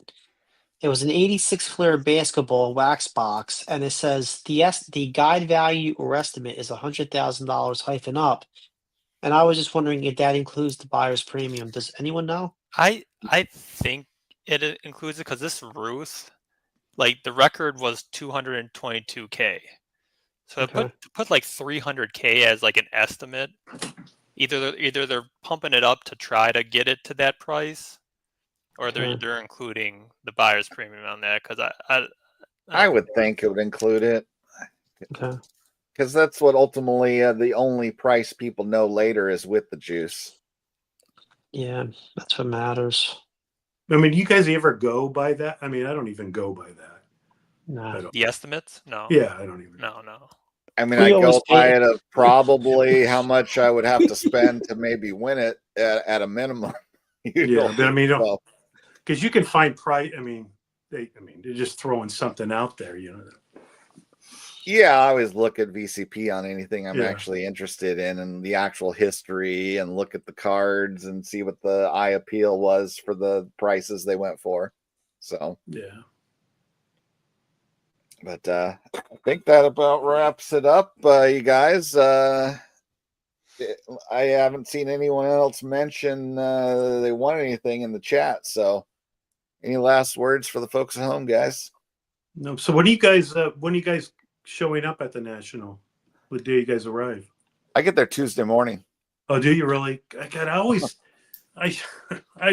It was an 86 Flair basketball wax box, and it says the guide value or estimate is $100,000 hyphen up. And I was just wondering if that includes the buyer's premium. Does anyone know? I think it includes it because this Ruth, like the record was 222K. So Okay. put like 300K as like an estimate. Either they're pumping it up to try to get it to that price, or they're including the buyer's premium on that. Because I would think it would include it. Okay. Because that's what ultimately the only price people know later is with the juice. Yeah, that's what matters. I mean, you guys ever go by that? I mean, I don't even go by that. No. The estimates? No. Yeah, I don't even. No. I mean, We I always go by pay- it of probably how much I would have to spend to maybe win it at a minimum. Yeah, but I mean, So, because you can find price. I mean, they're just throwing something out there, yeah, I always look at VCP on anything I'm Yeah. actually interested in and the actual history and look at the cards and see what the eye appeal was for the prices they went for. So, Yeah. but I think that about wraps it up, you guys. I haven't seen anyone else mention they want anything in the chat. So, any last words for the folks at home, guys? No. So when are you guys showing up at the National? What day you guys arrive? I get there Tuesday morning. Oh, do you really? God, I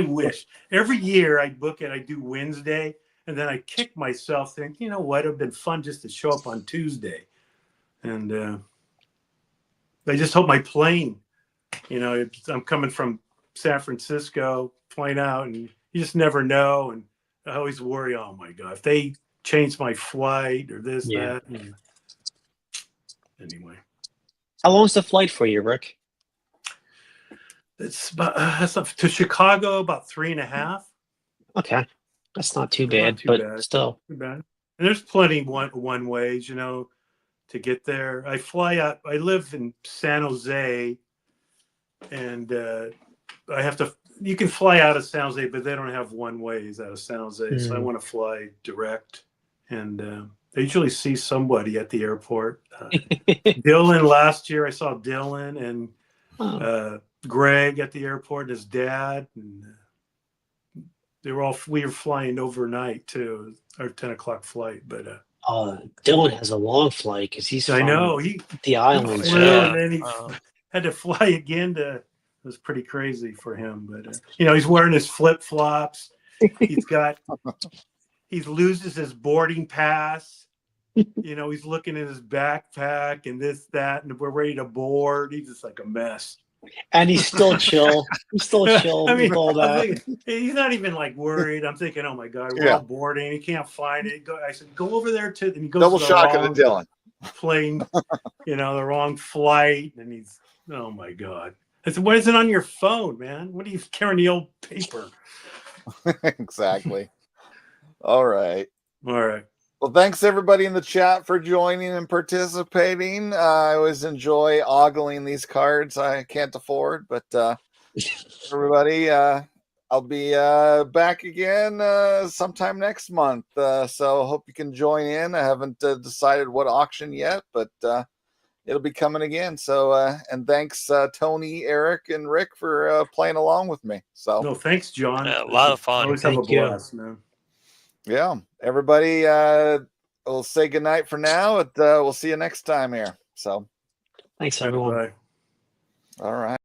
wish every year I book it. I do Wednesday, and then I kick myself, think, you know what? It'd been fun just to show up on Tuesday, and I just hope my plane. I'm coming from San Francisco, flying out, and you just never know. And I always worry, oh my God, if they change my flight or this, that. And anyway. How long's the flight for you, Rick? It's about to Chicago, about 3.5. Okay. That's not too Not bad, too but bad. still. Too bad. And there's plenty one ways, to get there. I fly out. I live in San Jose, and I have to. You can fly out of San Jose, but they don't have one ways out of San Jose. So I want to fly direct, and I usually see somebody at the airport. Dylan last year, I saw Dylan and Greg at the airport, and his dad, and we were flying overnight too, our 10 o'clock flight. But Dylan has a long flight because he's I from know the islands. He flew, Yeah. and then he had to fly again it was pretty crazy for him. But he's wearing his flip flops. He loses his boarding pass. He's looking at his backpack and this, that, and we're ready to board. He's just like a mess. And he's still chill. He's still chill with all that. He's not even like worried. I'm thinking, oh my God, we're all boarding. He can't find it. I said, go over there and he goes Double to the shock wrong of the Dylan plane, the wrong flight, and he's, oh my God. I said, what is it on your phone, man? What are you carrying the old paper? Exactly. All right. Well, thanks everybody in the chat for joining and participating. I always enjoy ogling these cards I can't afford, but everybody, I'll be back again sometime next month. So hope you can join in. I haven't decided what auction yet, but it'll be coming again. So, and thanks Tony, Eric, and Rick for playing along with me. So, no, thanks, John. A lot of fun. Always have a blast, man. Yeah, everybody, we'll say goodnight for now. We'll see you next time here. So, thanks, everyone. Bye. All right.